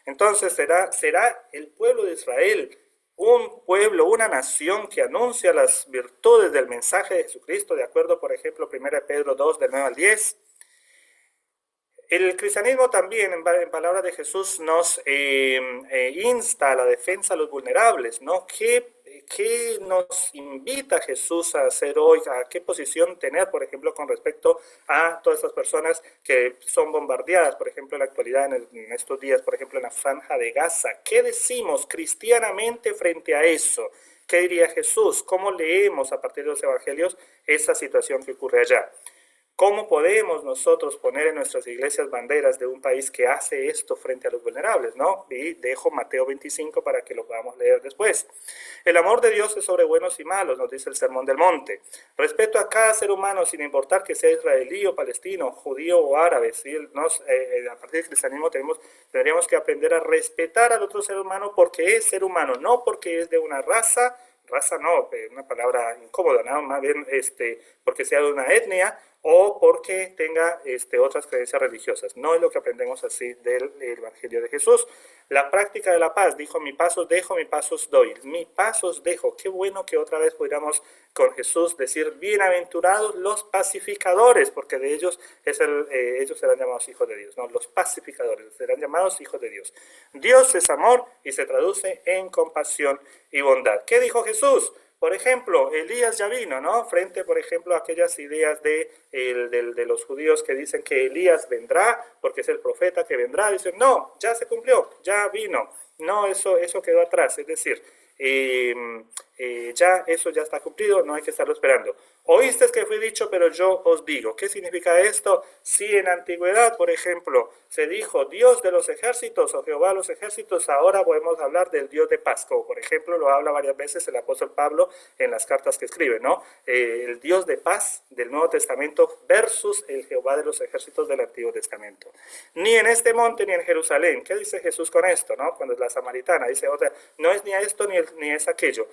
Entonces, ¿será el pueblo de Israel un pueblo, una nación que anuncia las virtudes del mensaje de Jesucristo, de acuerdo, por ejemplo, 1 Pedro 2, del 9 al 10? El cristianismo también, en palabras de Jesús, nos insta a la defensa de los vulnerables, ¿no? ¿Qué nos invita Jesús a hacer hoy? ¿A qué posición tener, por ejemplo, con respecto a todas estas personas que son bombardeadas, por ejemplo, en la actualidad, en estos días, por ejemplo, en la franja de Gaza? ¿Qué decimos cristianamente frente a eso? ¿Qué diría Jesús? ¿Cómo leemos a partir de los evangelios esa situación que ocurre allá? ¿Cómo podemos nosotros poner en nuestras iglesias banderas de un país que hace esto frente a los vulnerables, ¿no? Y dejo Mateo 25 para que lo podamos leer después. El amor de Dios es sobre buenos y malos, nos dice el Sermón del Monte. Respeto a cada ser humano, sin importar que sea israelí o palestino, judío o árabe. ¿Sí? A partir del cristianismo tendríamos que aprender a respetar al otro ser humano porque es ser humano, no porque es de una raza no, una palabra incómoda, ¿no? Más bien porque sea de una etnia o porque tenga otras creencias religiosas. No es lo que aprendemos así del Evangelio de Jesús. La práctica de la paz, dijo, mi pasos dejo, mi pasos doy. Mi pasos dejo. Qué bueno que otra vez pudiéramos con Jesús decir, bienaventurados los pacificadores, porque de ellos ellos serán llamados hijos de Dios, ¿no? Los pacificadores serán llamados hijos de Dios. Dios es amor y se traduce en compasión y bondad. ¿Qué dijo Jesús? Por ejemplo, Elías ya vino, ¿no? Frente, por ejemplo, a aquellas ideas de los judíos que dicen que Elías vendrá, porque es el profeta que vendrá. Dicen, no, ya se cumplió, ya vino. No, eso quedó atrás. Es decir, ya eso ya está cumplido, no hay que estarlo esperando. Oíste que fue dicho, pero yo os digo. ¿Qué significa esto? Si en la antigüedad, por ejemplo, se dijo Dios de los ejércitos o Jehová de los ejércitos, ahora podemos hablar del Dios de paz, como por ejemplo lo habla varias veces el apóstol Pablo en las cartas que escribe, ¿no? El Dios de paz del Nuevo Testamento versus el Jehová de los ejércitos del Antiguo Testamento. Ni en este monte ni en Jerusalén. ¿Qué dice Jesús con esto, no? Cuando es la samaritana, dice otra, no es ni a esto ni es aquello.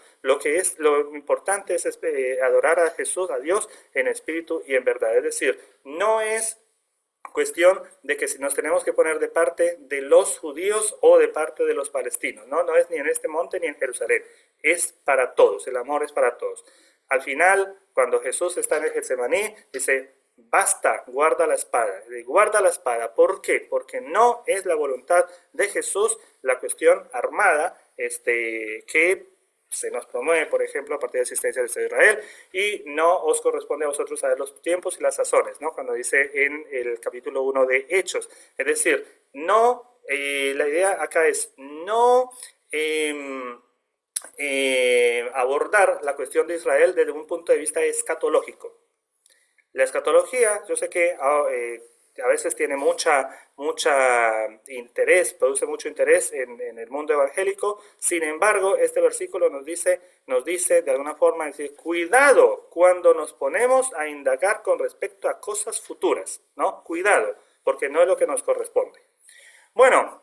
Lo importante es adorar a Jesús, a Dios, en espíritu y en verdad. Es decir, no es cuestión de que si nos tenemos que poner de parte de los judíos o de parte de los palestinos, ¿no? No es ni en este monte ni en Jerusalén, es para todos, el amor es para todos. Al final, cuando Jesús está en el Getsemaní, dice, basta, guarda la espada. Guarda la espada, ¿por qué? Porque no es la voluntad de Jesús la cuestión armada, que se nos promueve, por ejemplo, a partir de la existencia de Israel, y no os corresponde a vosotros saber los tiempos y las sazones, ¿no? Cuando dice en el capítulo 1 de Hechos. Es decir, no, la idea acá es no abordar la cuestión de Israel desde un punto de vista escatológico. La escatología, yo sé que a veces tiene mucha interés, produce mucho interés en el mundo evangélico. Sin embargo, este versículo nos dice de alguna forma, decir, cuidado cuando nos ponemos a indagar con respecto a cosas futuras, ¿no? Cuidado, porque no es lo que nos corresponde. Bueno,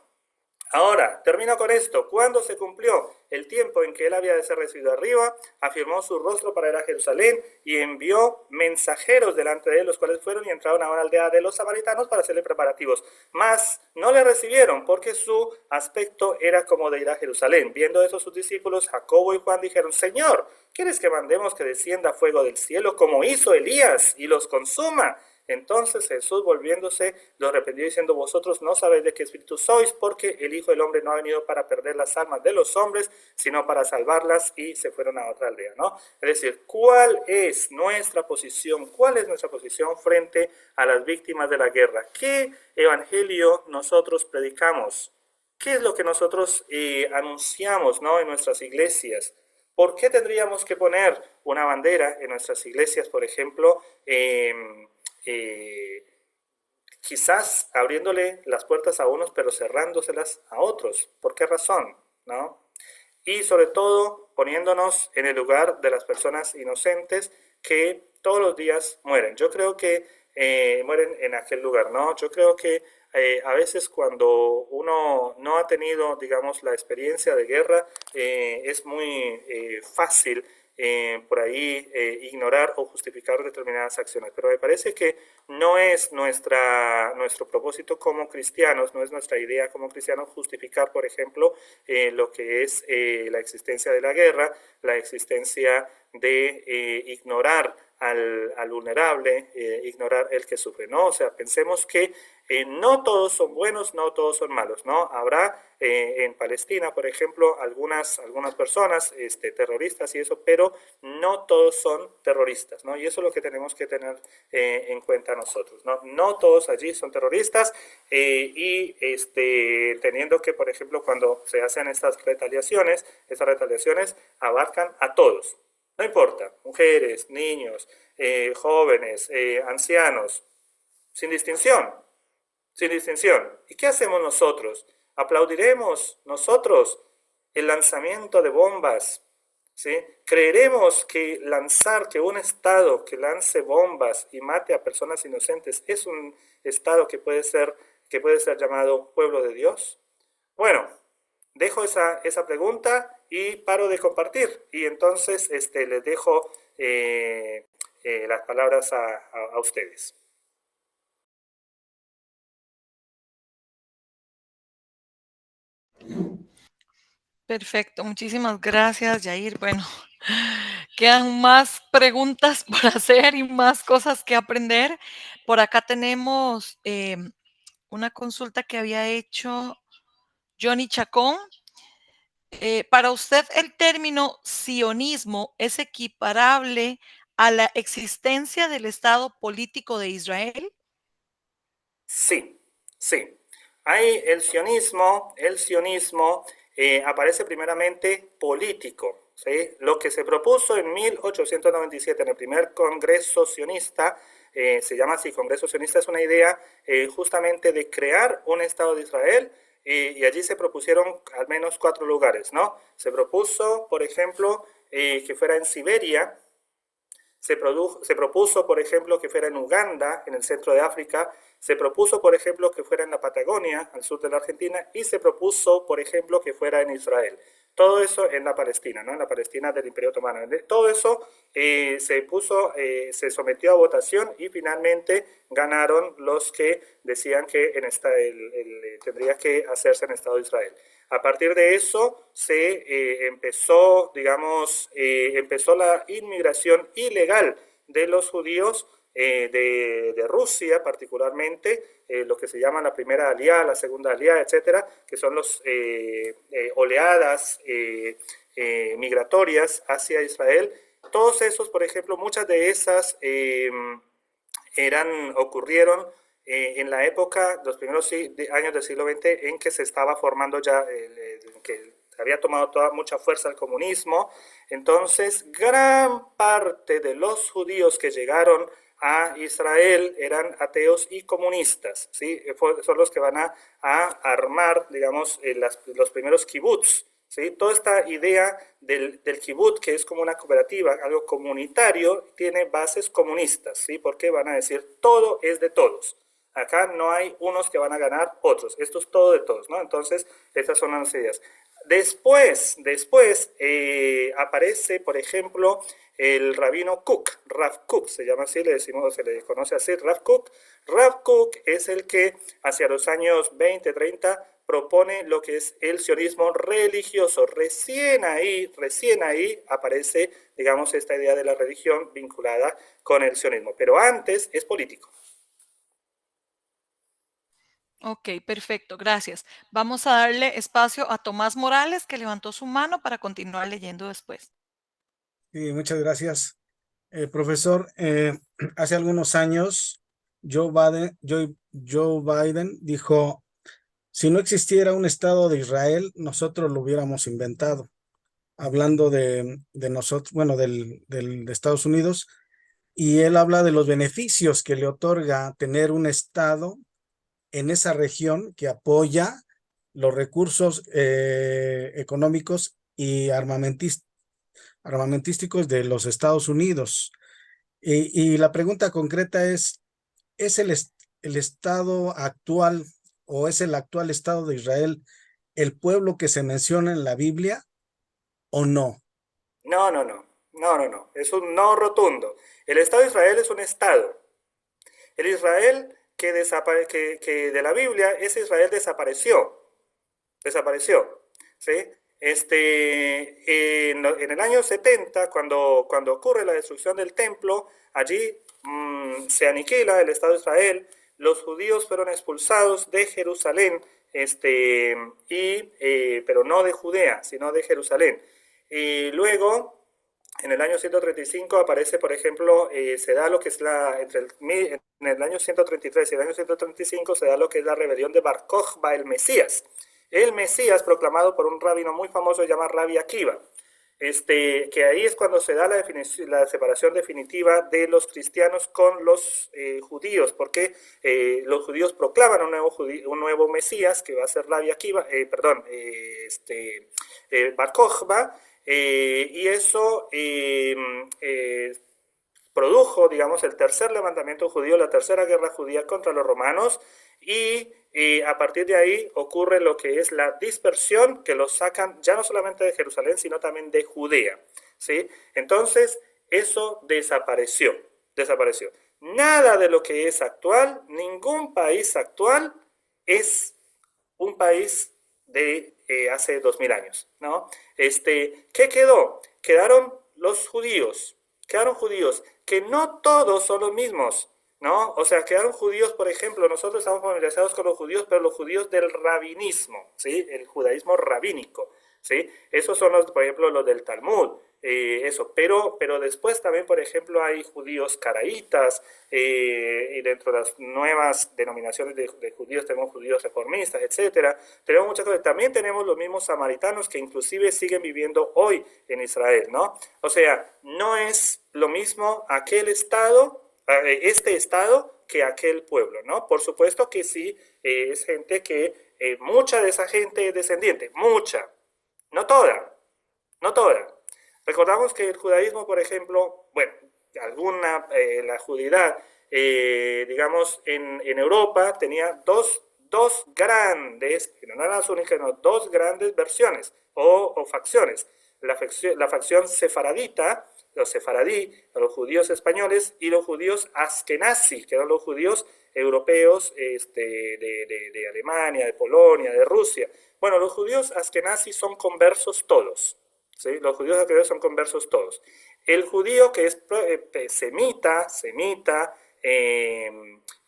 ahora, termino con esto. Cuando se cumplió el tiempo en que él había de ser recibido arriba, afirmó su rostro para ir a Jerusalén y envió mensajeros delante de él, los cuales fueron y entraron a una aldea de los samaritanos para hacerle preparativos. Mas no le recibieron porque su aspecto era como de ir a Jerusalén. Viendo eso, sus discípulos, Jacobo y Juan, dijeron, Señor, ¿quieres que mandemos que descienda fuego del cielo como hizo Elías y los consuma? Entonces Jesús, volviéndose, los reprendió diciendo, vosotros no sabéis de qué espíritu sois, porque el Hijo del Hombre no ha venido para perder las almas de los hombres, sino para salvarlas, y se fueron a otra aldea, ¿no? Es decir, ¿cuál es nuestra posición? ¿Cuál es nuestra posición frente a las víctimas de la guerra? ¿Qué evangelio nosotros predicamos? ¿Qué es lo que nosotros anunciamos, ¿no?, en nuestras iglesias? ¿Por qué tendríamos que poner una bandera en nuestras iglesias, por ejemplo, quizás abriéndole las puertas a unos, pero cerrándoselas a otros? ¿Por qué razón? ¿No? Y sobre todo poniéndonos en el lugar de las personas inocentes que todos los días mueren. Yo creo que mueren en aquel lugar, ¿no? Yo creo que a veces cuando uno no ha tenido, digamos, la experiencia de guerra, es muy fácil por ahí ignorar o justificar determinadas acciones. Pero me parece que no es nuestro propósito como cristianos, no es nuestra idea como cristianos justificar, por ejemplo, lo que es la existencia de la guerra, la existencia de ignorar al vulnerable, ignorar el que sufre, ¿no? O sea, pensemos que no todos son buenos, no todos son malos, ¿no? Habrá en Palestina, por ejemplo, algunas personas terroristas y eso, pero no todos son terroristas, ¿no? Y eso es lo que tenemos que tener en cuenta nosotros, ¿no? No todos allí son terroristas y teniendo que, por ejemplo, cuando se hacen estas retaliaciones abarcan a todos. No importa, mujeres, niños, jóvenes, ancianos, sin distinción, sin distinción. ¿Y qué hacemos nosotros? ¿Aplaudiremos nosotros el lanzamiento de bombas? ¿Sí? ¿Creeremos que un Estado que lance bombas y mate a personas inocentes es un Estado que puede ser llamado pueblo de Dios? Bueno, dejo esa pregunta y paro de compartir. Y entonces les dejo las palabras a ustedes. Perfecto, muchísimas gracias, Yair. Bueno, quedan más preguntas por hacer y más cosas que aprender. Por acá tenemos una consulta que había hecho Johnny Chacón. Para usted, ¿el término sionismo es equiparable a la existencia del Estado político de Israel? Sí, sí. Ahí el sionismo aparece primeramente político, ¿sí? Lo que se propuso en 1897 en el primer Congreso Sionista, se llama así, Congreso Sionista, es una idea justamente de crear un Estado de Israel, y allí se propusieron al menos 4 lugares, ¿no? Se propuso, por ejemplo, que fuera en Siberia. Se propuso, por ejemplo, que fuera en Uganda, en el centro de África. Se propuso, por ejemplo, que fuera en la Patagonia, al sur de la Argentina. Y se propuso, por ejemplo, que fuera en Israel. Todo eso en la Palestina, ¿no? En la Palestina del Imperio Otomano. Todo eso se sometió a votación y finalmente ganaron los que decían que tendría que hacerse en el Estado de Israel. A partir de eso se empezó la inmigración ilegal de los judíos de Rusia, particularmente, lo que se llama la primera aliá, la segunda aliá, etcétera, que son las oleadas migratorias hacia Israel. Todos esos, por ejemplo, muchas de esas ocurrieron en la época, los primeros años del siglo XX, en que se estaba formando ya, que había tomado mucha fuerza el comunismo. Entonces, gran parte de los judíos que llegaron a Israel eran ateos y comunistas, ¿sí? Son los que van a armar, digamos, los primeros kibbutz, ¿sí? Toda esta idea del kibbutz, que es como una cooperativa, algo comunitario, tiene bases comunistas, ¿sí? Porque van a decir, todo es de todos. Acá no hay unos que van a ganar otros, esto es todo de todos, ¿no? Entonces, estas son las ideas. Después aparece, por ejemplo, el rabino Kook, Rav Kook, se llama así, le decimos, se le conoce así, Rav Kook. Rav Kook es el que hacia los años 20, 30 propone lo que es el sionismo religioso. Recién ahí aparece, digamos, esta idea de la religión vinculada con el sionismo, pero antes es político. Ok, perfecto, gracias. Vamos a darle espacio a Tomás Morales, que levantó su mano para continuar leyendo después. Sí, muchas gracias. Profesor, hace algunos años Joe Biden dijo, si no existiera un Estado de Israel, nosotros lo hubiéramos inventado. Hablando de nosotros, bueno, de Estados Unidos, y él habla de los beneficios que le otorga tener un Estado en esa región que apoya los recursos económicos y armamentísticos de los Estados Unidos. Y la pregunta concreta ¿es el Estado actual o es el actual Estado de Israel el pueblo que se menciona en la Biblia o no? No. Es un no rotundo. El Estado de Israel es un Estado. El Israel que de la Biblia, ese Israel desapareció, ¿sí? En el año 70, cuando ocurre la destrucción del templo, allí se aniquila el Estado de Israel, los judíos fueron expulsados de Jerusalén, pero no de Judea, sino de Jerusalén. Y luego, en el año 135 aparece, por ejemplo, se da lo que es en el año 133 y el año 135 se da lo que es la rebelión de Bar Kokhba, el Mesías proclamado por un rabino muy famoso llamado Rabbi Akiva. Que ahí es cuando se da la separación definitiva de los cristianos con los judíos, porque los judíos proclaman un nuevo Mesías, que va a ser Rabbi Akiva, Bar Kokhba, y eso produjo, digamos, el tercer levantamiento judío, la tercera guerra judía contra los romanos, y a partir de ahí ocurre lo que es la dispersión, que los sacan ya no solamente de Jerusalén, sino también de Judea, ¿sí? Entonces, eso desapareció. Nada de lo que es actual, ningún país actual es un país de hace 2000 años, ¿no? ¿Qué quedó? Quedaron judíos, que no todos son los mismos, ¿no? O sea, quedaron judíos, por ejemplo, nosotros estamos familiarizados con los judíos, pero los judíos del rabinismo, ¿sí? El judaísmo rabínico, ¿sí? Esos son por ejemplo, los del Talmud, pero después también, por ejemplo, hay judíos caraítas, y dentro de las nuevas denominaciones de judíos tenemos judíos reformistas, etcétera. Tenemos muchas cosas. También tenemos los mismos samaritanos que inclusive siguen viviendo hoy en Israel, ¿no? O sea, no es lo mismo este estado que aquel pueblo, ¿no? Por supuesto que sí, es gente que, mucha de esa gente es descendiente, mucha, no toda. Recordamos que el judaísmo, por ejemplo, bueno, la judeidad, digamos, en Europa tenía dos grandes, que no eran las únicas, no, dos grandes versiones o facciones. La facción sefaradita, los sefaradí, los judíos españoles, y los judíos askenazí, que eran los judíos europeos de Alemania, de Polonia, de Rusia. Bueno, los judíos askenazí son conversos todos, ¿sí? Los judíos askenazí son conversos todos. El judío que es semita,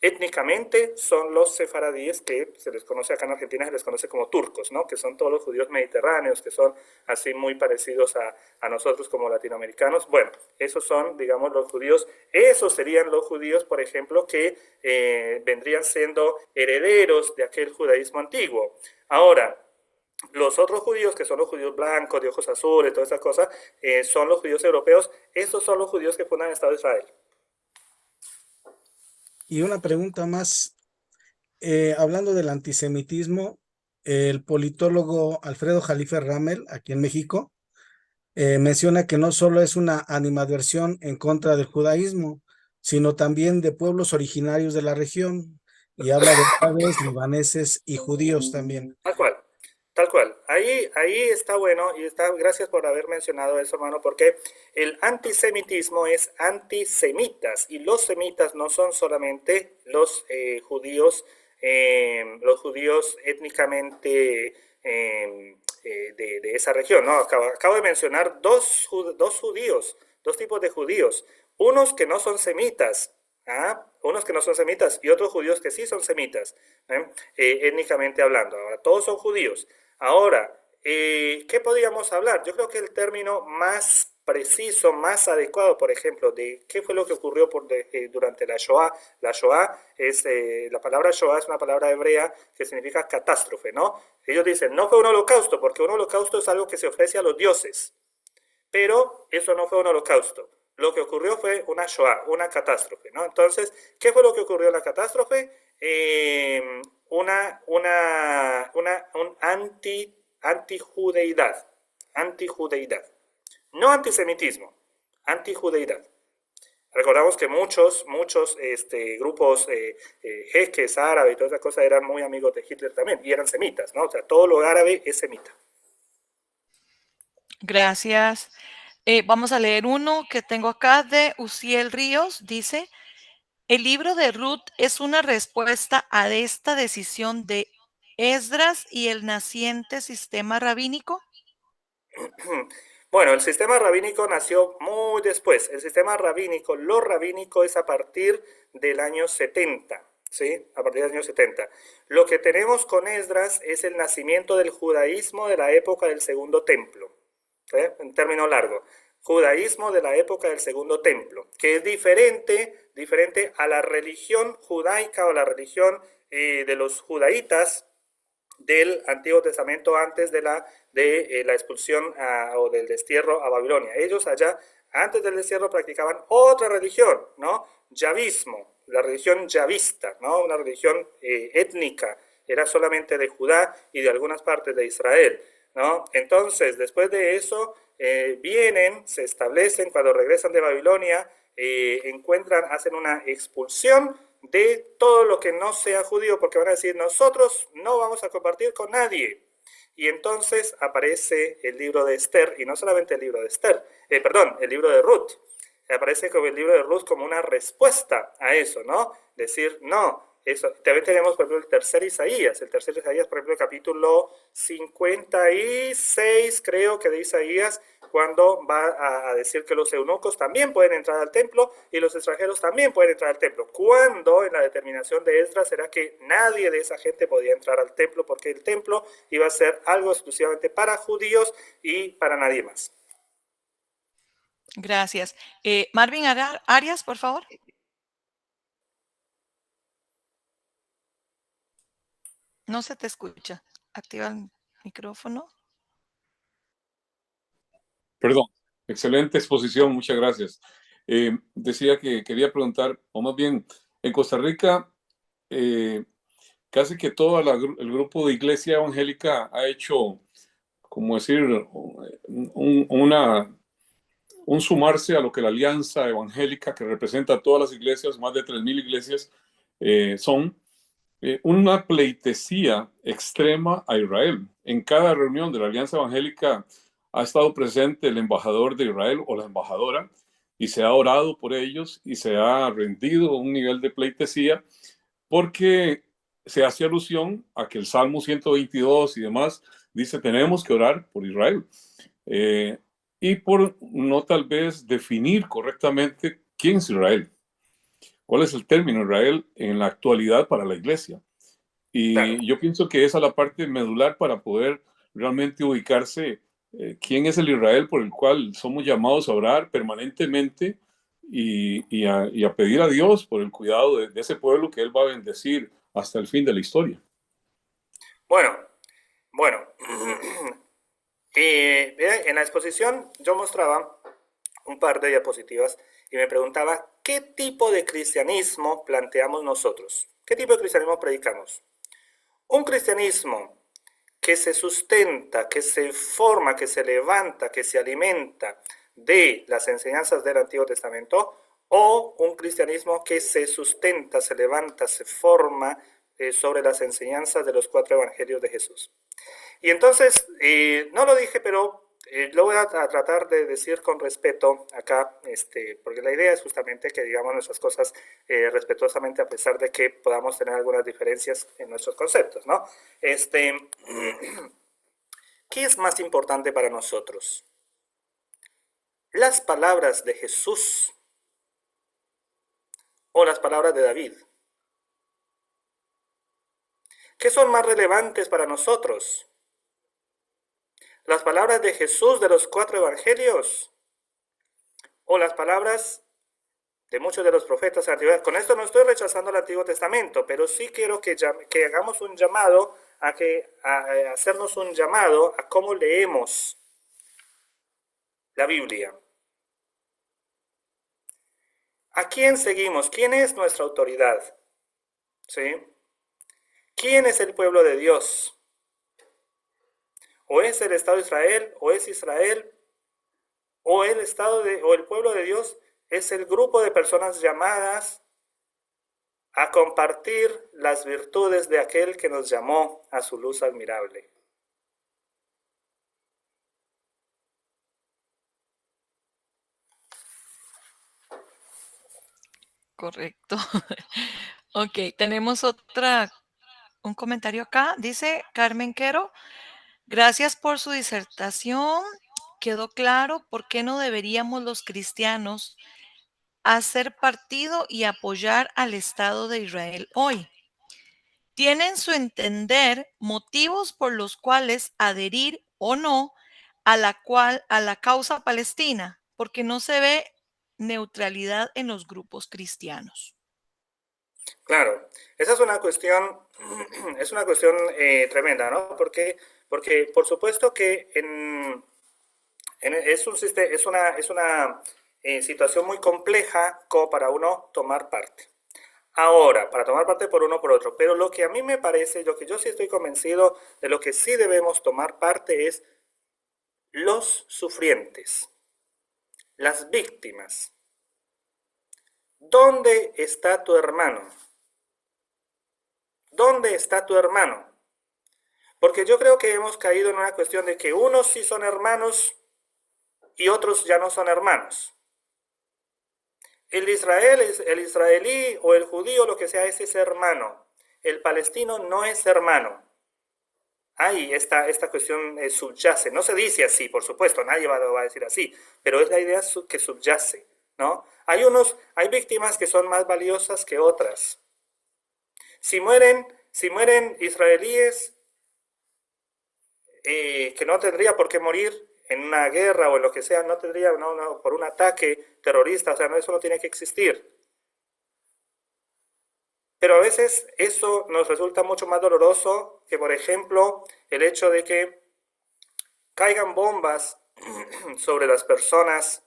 étnicamente son los sefaradíes, que se les conoce acá en Argentina, se les conoce como turcos, ¿no? Que son todos los judíos mediterráneos, que son así muy parecidos a nosotros como latinoamericanos. Bueno, esos son, digamos, los judíos, esos serían los judíos, por ejemplo, que vendrían siendo herederos de aquel judaísmo antiguo. Ahora, los otros judíos, que son los judíos blancos, de ojos azules, todas esas cosas, son los judíos europeos. Esos son los judíos que fundan el Estado de Israel. Y una pregunta más, hablando del antisemitismo, el politólogo Alfredo Jalife Ramel, aquí en México, menciona que no solo es una animadversión en contra del judaísmo, sino también de pueblos originarios de la región, y habla de árabes, libaneses y judíos también. Tal cual, tal cual. Ahí está bueno y está, gracias por haber mencionado eso, hermano, porque el antisemitismo es antisemitas y los semitas no son solamente los judíos étnicamente de esa región, ¿no? Acabo de mencionar dos judíos, dos tipos de judíos, unos que no son semitas, ¿ah? Unos que no son semitas y otros judíos que sí son semitas, ¿eh? Étnicamente hablando. Ahora, todos son judíos. Ahora, ¿qué podríamos hablar? Yo creo que el término más preciso, más adecuado, por ejemplo, de qué fue lo que ocurrió durante la Shoah. La Shoah la palabra Shoah es una palabra hebrea que significa catástrofe, ¿no? Ellos dicen, no fue un holocausto, porque un holocausto es algo que se ofrece a los dioses, pero eso no fue un holocausto. Lo que ocurrió fue una Shoah, una catástrofe, ¿no? Entonces, ¿qué fue lo que ocurrió en la catástrofe? Un antijudeidad, no antisemitismo, antijudeidad. Recordamos que muchos grupos jeques árabes y todas esas cosas eran muy amigos de Hitler también, y eran semitas, ¿no? O sea, todo lo árabe es semita. Gracias. Vamos a leer uno que tengo acá de Uciel Ríos. Dice, el libro de Ruth es una respuesta a esta decisión de Esdras y el naciente sistema rabínico. Bueno, el sistema rabínico nació muy después. El sistema rabínico, lo rabínico es a partir del año 70, ¿sí? A partir del año 70. Lo que tenemos con Esdras es el nacimiento del judaísmo de la época del Segundo Templo, ¿sí? En término largo. Judaísmo de la época del Segundo Templo, que es diferente a la religión judaica o la religión de los judaítas del Antiguo Testamento antes de la expulsión o del destierro a Babilonia. Ellos allá, antes del destierro, practicaban otra religión, ¿no? Yavismo, la religión yavista, ¿no? Una religión étnica, era solamente de Judá y de algunas partes de Israel, ¿no? Entonces, después de eso, vienen, se establecen, cuando regresan de Babilonia, hacen una expulsión de todo lo que no sea judío, porque van a decir, nosotros no vamos a compartir con nadie. Y entonces aparece el libro de Esther, y no solamente el libro de Esther, el libro de Ruth. Aparece como el libro de Ruth como una respuesta a eso, ¿no? Decir, no, eso. También tenemos, por ejemplo, el tercer Isaías, por ejemplo, el capítulo 56, creo que de Isaías, cuando va a decir que los eunucos también pueden entrar al templo y los extranjeros también pueden entrar al templo. Cuando en la determinación de Esdras era que nadie de esa gente podía entrar al templo porque el templo iba a ser algo exclusivamente para judíos y para nadie más. Gracias. Marvin Arias, por favor. No se te escucha. Activa el micrófono. Perdón, excelente exposición, muchas gracias. Decía que quería preguntar, o más bien, en Costa Rica, casi que todo el grupo de iglesia evangélica ha hecho, como decir, un sumarse a lo que la Alianza Evangélica, que representa a todas las iglesias, más de 3,000 iglesias, son una pleitesía extrema a Israel. En cada reunión de la Alianza Evangélica ha estado presente el embajador de Israel o la embajadora y se ha orado por ellos y se ha rendido un nivel de pleitesía porque se hace alusión a que el Salmo 122 y demás dice tenemos que orar por Israel y por no tal vez definir correctamente quién es Israel. ¿Cuál es el término Israel en la actualidad para la iglesia? Y Claro. yo pienso que esa es la parte medular para poder realmente ubicarse quién es el Israel por el cual somos llamados a orar permanentemente y a pedir a Dios por el cuidado de ese pueblo que Él va a bendecir hasta el fin de la historia. Bueno, en la exposición yo mostraba un par de diapositivas y me preguntaba, ¿qué tipo de cristianismo planteamos nosotros? ¿Qué tipo de cristianismo predicamos? Un cristianismo que se sustenta, que se forma, que se levanta, que se alimenta de las enseñanzas del Antiguo Testamento, o un cristianismo que se sustenta, se levanta, se forma sobre las enseñanzas de los 4 evangelios de Jesús. Y entonces, no lo dije, pero lo voy a tratar de decir con respeto acá, porque la idea es justamente que digamos nuestras cosas respetuosamente, a pesar de que podamos tener algunas diferencias en nuestros conceptos, ¿no? ¿Qué es más importante para nosotros? ¿Las palabras de Jesús o las palabras de David? ¿Qué son más relevantes para nosotros? ¿Las palabras de Jesús de los 4 evangelios o las palabras de muchos de los profetas de la antigüedad? Con esto no estoy rechazando el Antiguo Testamento, pero sí quiero que hagamos un llamado a hacernos un llamado a cómo leemos la Biblia. ¿A quién seguimos? ¿Quién es nuestra autoridad? ¿Sí? ¿Quién es el pueblo de Dios? ¿O es el Estado de Israel? ¿O es Israel? ¿O el pueblo de Dios es el grupo de personas llamadas a compartir las virtudes de aquel que nos llamó a su luz admirable? Correcto. Ok, tenemos un comentario acá. Dice Carmen Quero, gracias por su disertación. Quedó claro por qué no deberíamos los cristianos hacer partido y apoyar al Estado de Israel hoy. Tienen su entender motivos por los cuales adherir o no a la causa palestina, porque no se ve neutralidad en los grupos cristianos. Claro, esa es una cuestión tremenda, ¿no? Porque por supuesto que es una situación muy compleja como para uno tomar parte. Ahora, para tomar parte por uno o por otro, pero lo que a mí me parece, lo que yo sí estoy convencido de lo que sí debemos tomar parte es los sufrientes, las víctimas. ¿Dónde está tu hermano? ¿Dónde está tu hermano? Porque yo creo que hemos caído en una cuestión de que unos sí son hermanos y otros ya no son hermanos. El israelí o el judío, lo que sea, ese es hermano. El palestino no es hermano. Ahí esta cuestión subyace. No se dice así, por supuesto, nadie va a decir así, pero es la idea que subyace, ¿no? Hay víctimas que son más valiosas que otras. Si mueren israelíes que no tendría por qué morir en una guerra o en lo que sea, no tendría, por un ataque terrorista, o sea, eso no tiene que existir. Pero a veces eso nos resulta mucho más doloroso que, por ejemplo, el hecho de que caigan bombas sobre las personas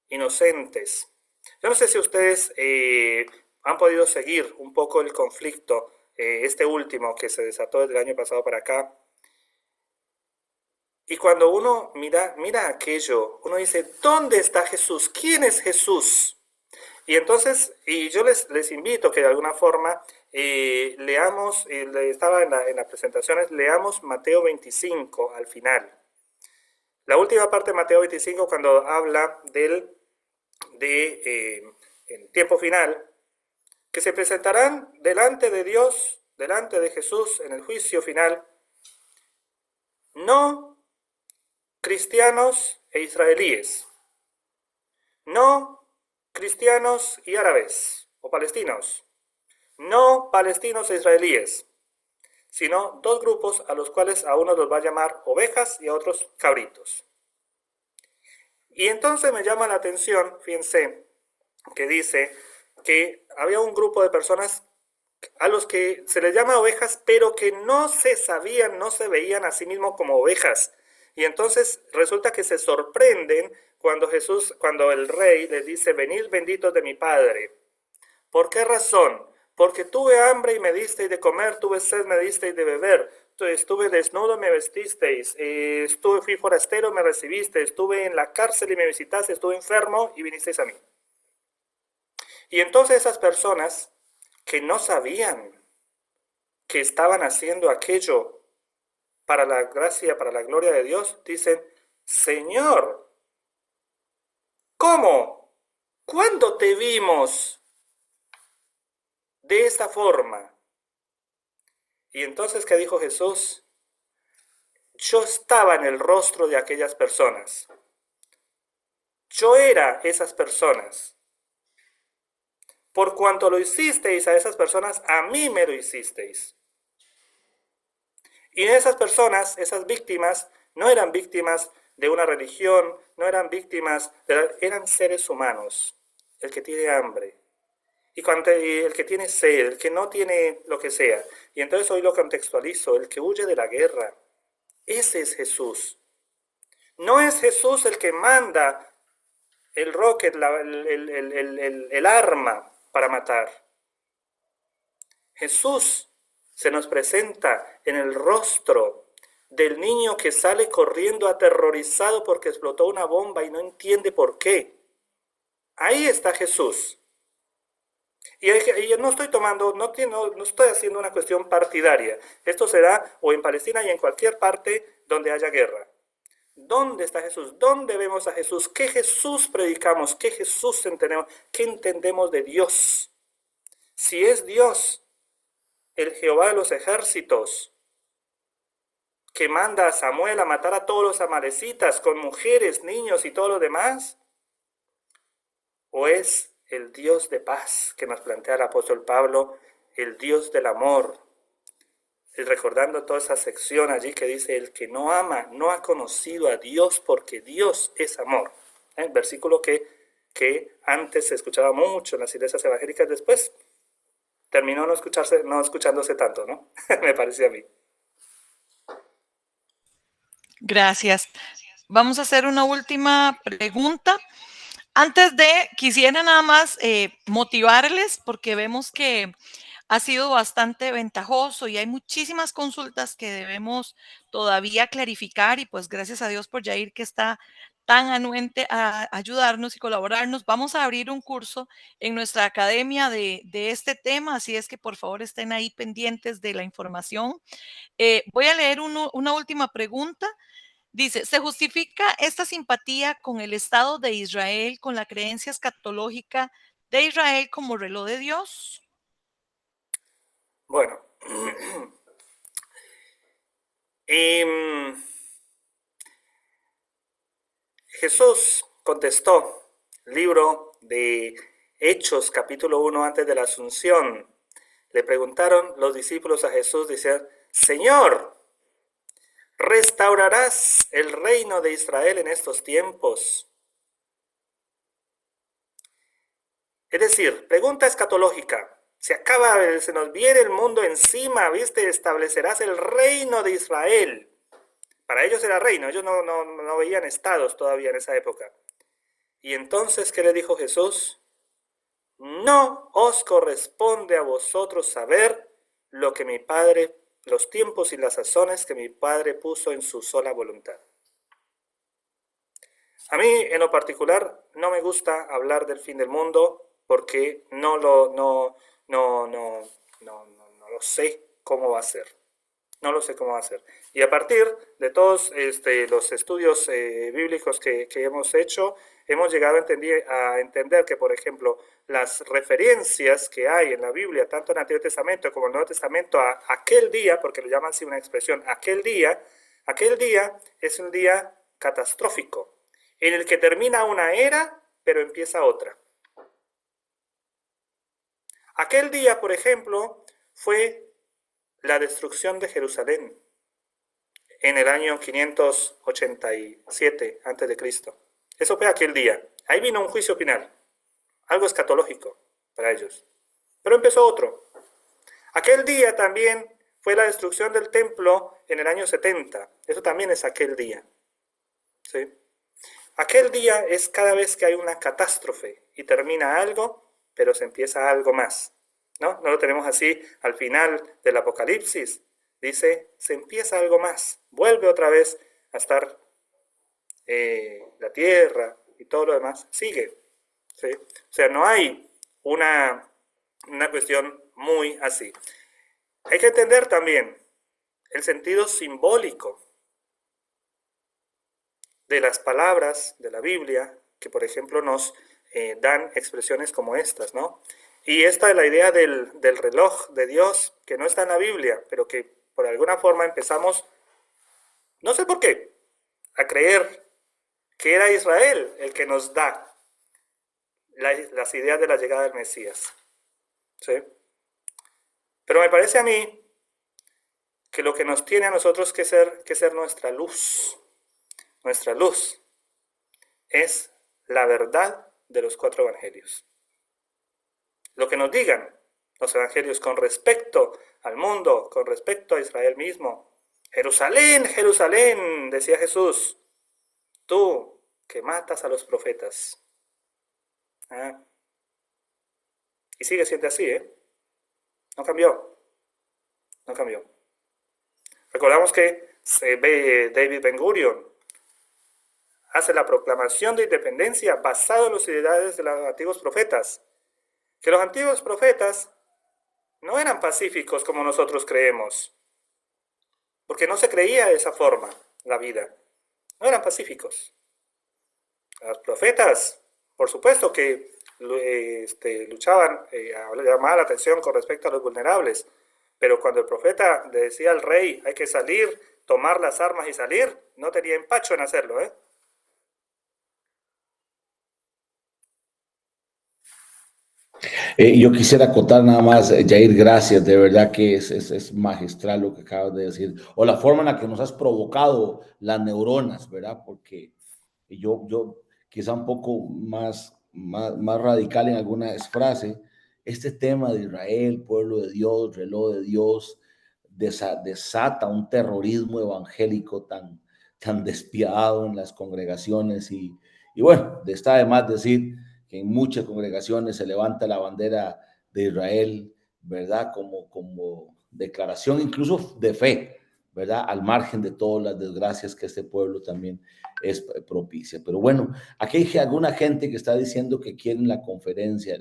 inocentes. Yo no sé si ustedes han podido seguir un poco el conflicto, este último que se desató desde el año pasado para acá. Y cuando uno mira aquello, uno dice, ¿dónde está Jesús? ¿Quién es Jesús? Y entonces, yo les invito que de alguna forma leamos, estaba en las presentaciones, leamos Mateo 25 al final. La última parte de Mateo 25, cuando habla el tiempo final, que se presentarán delante de Dios, delante de Jesús en el juicio final, no cristianos e israelíes, no cristianos y árabes o palestinos, no palestinos e israelíes, sino dos grupos a los cuales a unos los va a llamar ovejas y a otros cabritos. Y entonces me llama la atención, fíjense, que dice que había un grupo de personas a los que se les llama ovejas, pero que no se sabían, no se veían a sí mismos como ovejas. Y entonces resulta que se sorprenden cuando el rey les dice, venid benditos de mi Padre. ¿Por qué razón? Porque tuve hambre y me disteis de comer, tuve sed, me disteis de beber, estuve desnudo, me vestisteis, fui forastero, me recibisteis, estuve en la cárcel y me visitasteis, estuve enfermo y vinisteis a mí. Y entonces esas personas que no sabían que estaban haciendo aquello para la gracia, para la gloria de Dios, dicen, Señor, ¿cómo? ¿Cuándo te vimos de esta forma? Y entonces, ¿qué dijo Jesús? Yo estaba en el rostro de aquellas personas. Yo era esas personas. Por cuanto lo hicisteis a esas personas, a mí me lo hicisteis. Y esas personas, esas víctimas, no eran víctimas de una religión, no eran víctimas, eran seres humanos. El que tiene hambre, y el que tiene sed, el que no tiene lo que sea. Y entonces hoy lo contextualizo, el que huye de la guerra. Ese es Jesús. No es Jesús el que manda el rocket, el arma para matar. Jesús se nos presenta en el rostro del niño que sale corriendo aterrorizado porque explotó una bomba y no entiende por qué. Ahí está Jesús. Y yo no estoy tomando, no estoy haciendo una cuestión partidaria. Esto será o en Palestina y en cualquier parte donde haya guerra. ¿Dónde está Jesús? ¿Dónde vemos a Jesús? ¿Qué Jesús predicamos? ¿Qué Jesús entendemos? ¿Qué entendemos de Dios? Si es Dios, el Jehová de los ejércitos, que manda a Samuel a matar a todos los amalecitas con mujeres, niños y todo lo demás, ¿o es el Dios de paz que nos plantea el apóstol Pablo, el Dios del amor? Y recordando toda esa sección allí que dice, el que no ama no ha conocido a Dios porque Dios es amor. Versículo que antes se escuchaba mucho en las iglesias evangélicas, después terminó no escuchándose tanto, ¿no? Me parecía a mí. Gracias. Vamos a hacer una última pregunta. Antes quisiera nada más motivarles porque vemos que ha sido bastante ventajoso y hay muchísimas consultas que debemos todavía clarificar y pues gracias a Dios por Yair que está tan anuente a ayudarnos y colaborarnos. Vamos a abrir un curso en nuestra academia de este tema, así es que por favor estén ahí pendientes de la información. Voy a leer una última pregunta. Dice, ¿se justifica esta simpatía con el Estado de Israel, con la creencia escatológica de Israel como reloj de Dios? Bueno, Jesús contestó, libro de Hechos, capítulo 1, antes de la Asunción. Le preguntaron los discípulos a Jesús, decían, Señor, ¿restaurarás el reino de Israel en estos tiempos? Es decir, pregunta escatológica. Se nos viene el mundo encima, ¿viste? Establecerás el reino de Israel. Para ellos era reino, ellos no veían estados todavía en esa época. Y entonces, ¿qué le dijo Jesús? No os corresponde a vosotros saber lo que mi Padre, los tiempos y las sazones que mi Padre puso en su sola voluntad. A mí, en lo particular, no me gusta hablar del fin del mundo porque no lo sé cómo va a ser. No lo sé cómo va a ser. Y a partir de todos los estudios bíblicos que hemos hecho, hemos llegado a entender que, por ejemplo, las referencias que hay en la Biblia, tanto en el Antiguo Testamento como en el Nuevo Testamento, a aquel día, porque lo llaman así una expresión, aquel día es un día catastrófico, en el que termina una era, pero empieza otra. Aquel día, por ejemplo, fue la destrucción de Jerusalén en el año 587 a.C. Eso fue aquel día. Ahí vino un juicio final, algo escatológico para ellos. Pero empezó otro. Aquel día también fue la destrucción del templo en el año 70. Eso también es aquel día. ¿Sí? Aquel día es cada vez que hay una catástrofe y termina algo, pero se empieza algo más. ¿No? No lo tenemos así al final del Apocalipsis. Dice, se empieza algo más. Vuelve otra vez a estar la tierra y todo lo demás. Sigue. ¿Sí? O sea, no hay una cuestión muy así. Hay que entender también el sentido simbólico de las palabras de la Biblia, que por ejemplo nos dan expresiones como estas, ¿no? Y esta es la idea del reloj de Dios, que no está en la Biblia, pero que por alguna forma empezamos, no sé por qué, a creer que era Israel el que nos da las ideas de la llegada del Mesías. ¿Sí? Pero me parece a mí que lo que nos tiene a nosotros que ser nuestra luz es la verdad de los 4 evangelios. Lo que nos digan los evangelios con respecto al mundo, con respecto a Israel mismo. Jerusalén, Jerusalén, decía Jesús, tú que matas a los profetas. ¿Ah? Y sigue siendo así, ¿eh? No cambió. No cambió. Recordamos que David Ben-Gurion hace la proclamación de independencia basado en las ideas de los antiguos profetas. Que los antiguos profetas no eran pacíficos como nosotros creemos, porque no se creía de esa forma la vida. No eran pacíficos. Los profetas, por supuesto que luchaban, llamaban la atención con respecto a los vulnerables, pero cuando el profeta le decía al rey, hay que salir, tomar las armas y salir, no tenía empacho en hacerlo, ¿eh? Yo quisiera acotar nada más, Jair, gracias, de verdad que es magistral lo que acabas de decir, o la forma en la que nos has provocado las neuronas, ¿verdad? Porque yo quizá un poco más radical en algunas frases, este tema de Israel, pueblo de Dios, reloj de Dios, desata un terrorismo evangélico tan despiadado en las congregaciones y bueno, está de más decir que en muchas congregaciones se levanta la bandera de Israel, ¿verdad? Como declaración incluso de fe, ¿verdad? Al margen de todas las desgracias que este pueblo también es propicia. Pero bueno, aquí hay alguna gente que está diciendo que quieren la conferencia,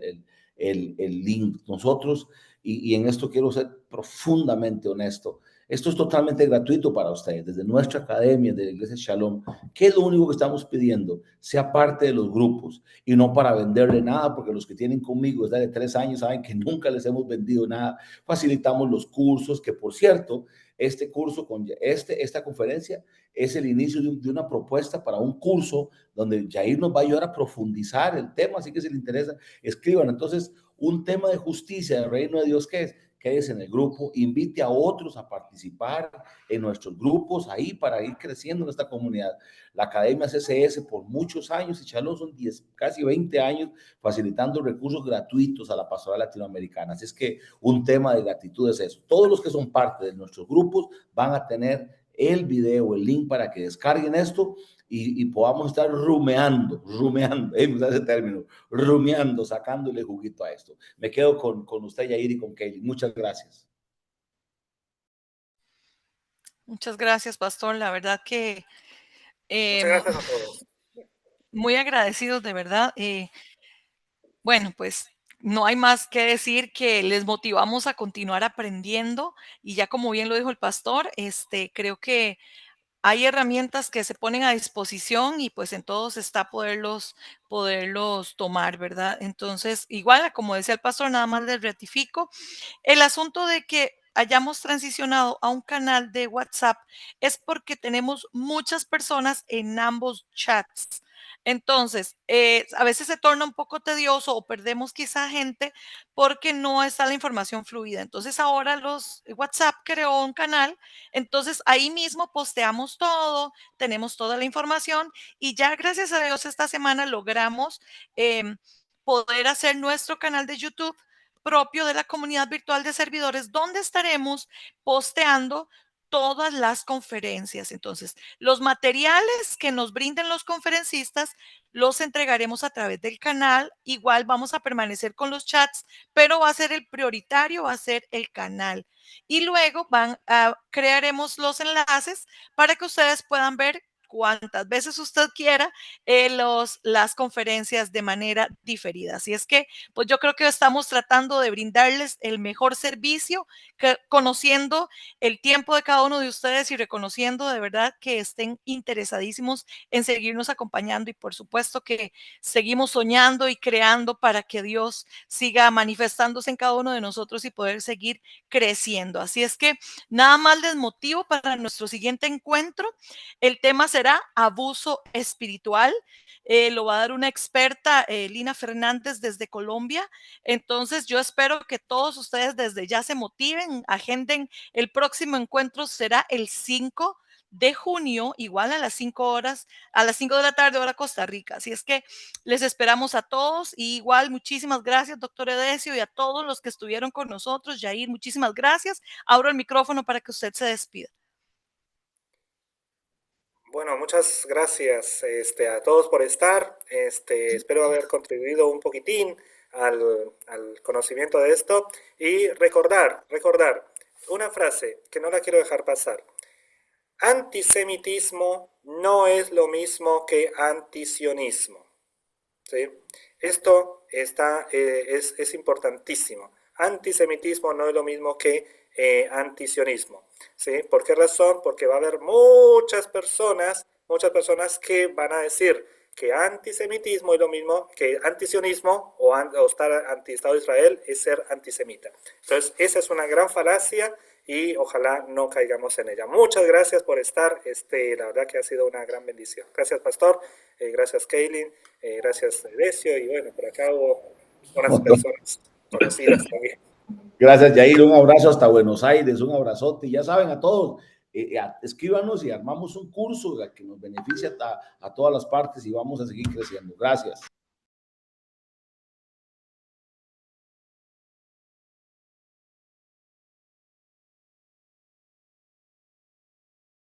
el link. Nosotros, y en esto quiero ser profundamente honesto, esto es totalmente gratuito para ustedes, desde nuestra academia de la Iglesia Shalom. ¿Qué es lo único que estamos pidiendo? Sea parte de los grupos y no para venderle nada, porque los que tienen conmigo desde 3 años saben que nunca les hemos vendido nada. Facilitamos los cursos, que por cierto, este curso con esta conferencia es el inicio de una propuesta para un curso donde Jair nos va a ayudar a profundizar el tema, así que si les interesa, escriban. Entonces, un tema de justicia del reino de Dios, ¿qué es? Quédese en el grupo, invite a otros a participar en nuestros grupos ahí para ir creciendo en esta comunidad. La Academia CCS por muchos años y Shalom son 10, casi 20 años facilitando recursos gratuitos a la pastoral latinoamericana. Así es que un tema de gratitud es eso. Todos los que son parte de nuestros grupos van a tener el video, el link para que descarguen esto y podamos estar rumeando, ese término, rumeando, sacándole juguito a esto. Me quedo con usted, Yair, y con Kelly. Muchas gracias. Muchas gracias, pastor. La verdad que Muchas gracias a todos. muy agradecidos, de verdad. Bueno, pues no hay más que decir que les motivamos a continuar aprendiendo y ya como bien lo dijo el pastor, creo que hay herramientas que se ponen a disposición y pues en todos está poderlos tomar, ¿verdad? Entonces, igual, como decía el pastor, nada más les ratifico el asunto de que hayamos transicionado a un canal de WhatsApp es porque tenemos muchas personas en ambos chats. Entonces, a veces se torna un poco tedioso o perdemos quizá gente porque no está la información fluida. Entonces, ahora WhatsApp creó un canal, entonces ahí mismo posteamos todo, tenemos toda la información y ya gracias a Dios esta semana logramos poder hacer nuestro canal de YouTube propio de la comunidad virtual de servidores, donde estaremos posteando todas las conferencias. Entonces, los materiales que nos brinden los conferencistas los entregaremos a través del canal. Igual vamos a permanecer con los chats, pero va a ser el prioritario, va a ser el canal. Y luego crearemos los enlaces para que ustedes puedan ver cuantas veces usted quiera las conferencias de manera diferida. Así es que, pues yo creo que estamos tratando de brindarles el mejor servicio, conociendo el tiempo de cada uno de ustedes y reconociendo de verdad que estén interesadísimos en seguirnos acompañando, y por supuesto que seguimos soñando y creando para que Dios siga manifestándose en cada uno de nosotros y poder seguir creciendo. Así es que nada más les motivo para nuestro siguiente encuentro. El tema será abuso espiritual. Lo va a dar una experta, Lina Fernández, desde Colombia. Entonces yo espero que todos ustedes desde ya se motiven, agenden. El próximo encuentro será el 5 de junio, igual a las 5 horas, a las 5 de la tarde, hora Costa Rica. Así es que les esperamos a todos. Y igual, muchísimas gracias, doctor Edesio, y a todos los que estuvieron con nosotros. Yair, muchísimas gracias. Abro el micrófono para que usted se despida. Bueno, muchas gracias a todos por estar. Espero haber contribuido un poquitín al conocimiento de esto. Y recordar una frase que no la quiero dejar pasar. Antisemitismo no es lo mismo que antisionismo, ¿sí? Esto es importantísimo. Antisemitismo no es lo mismo que antisionismo, ¿sí? ¿Por qué razón? Porque va a haber muchas personas que van a decir que antisemitismo es lo mismo que antisionismo, o estar anti-Estado de Israel es ser antisemita. Entonces, esa es una gran falacia y ojalá no caigamos en ella. Muchas gracias por estar. La verdad que ha sido una gran bendición. Gracias, Pastor. Gracias, Kaylin. Gracias, Edesio. Y bueno, por acá hubo unas personas conocidas también. Gracias, Yair. Un abrazo hasta Buenos Aires, un abrazote. Y ya saben, a todos, escríbanos y armamos un curso que nos beneficie a todas las partes y vamos a seguir creciendo. Gracias.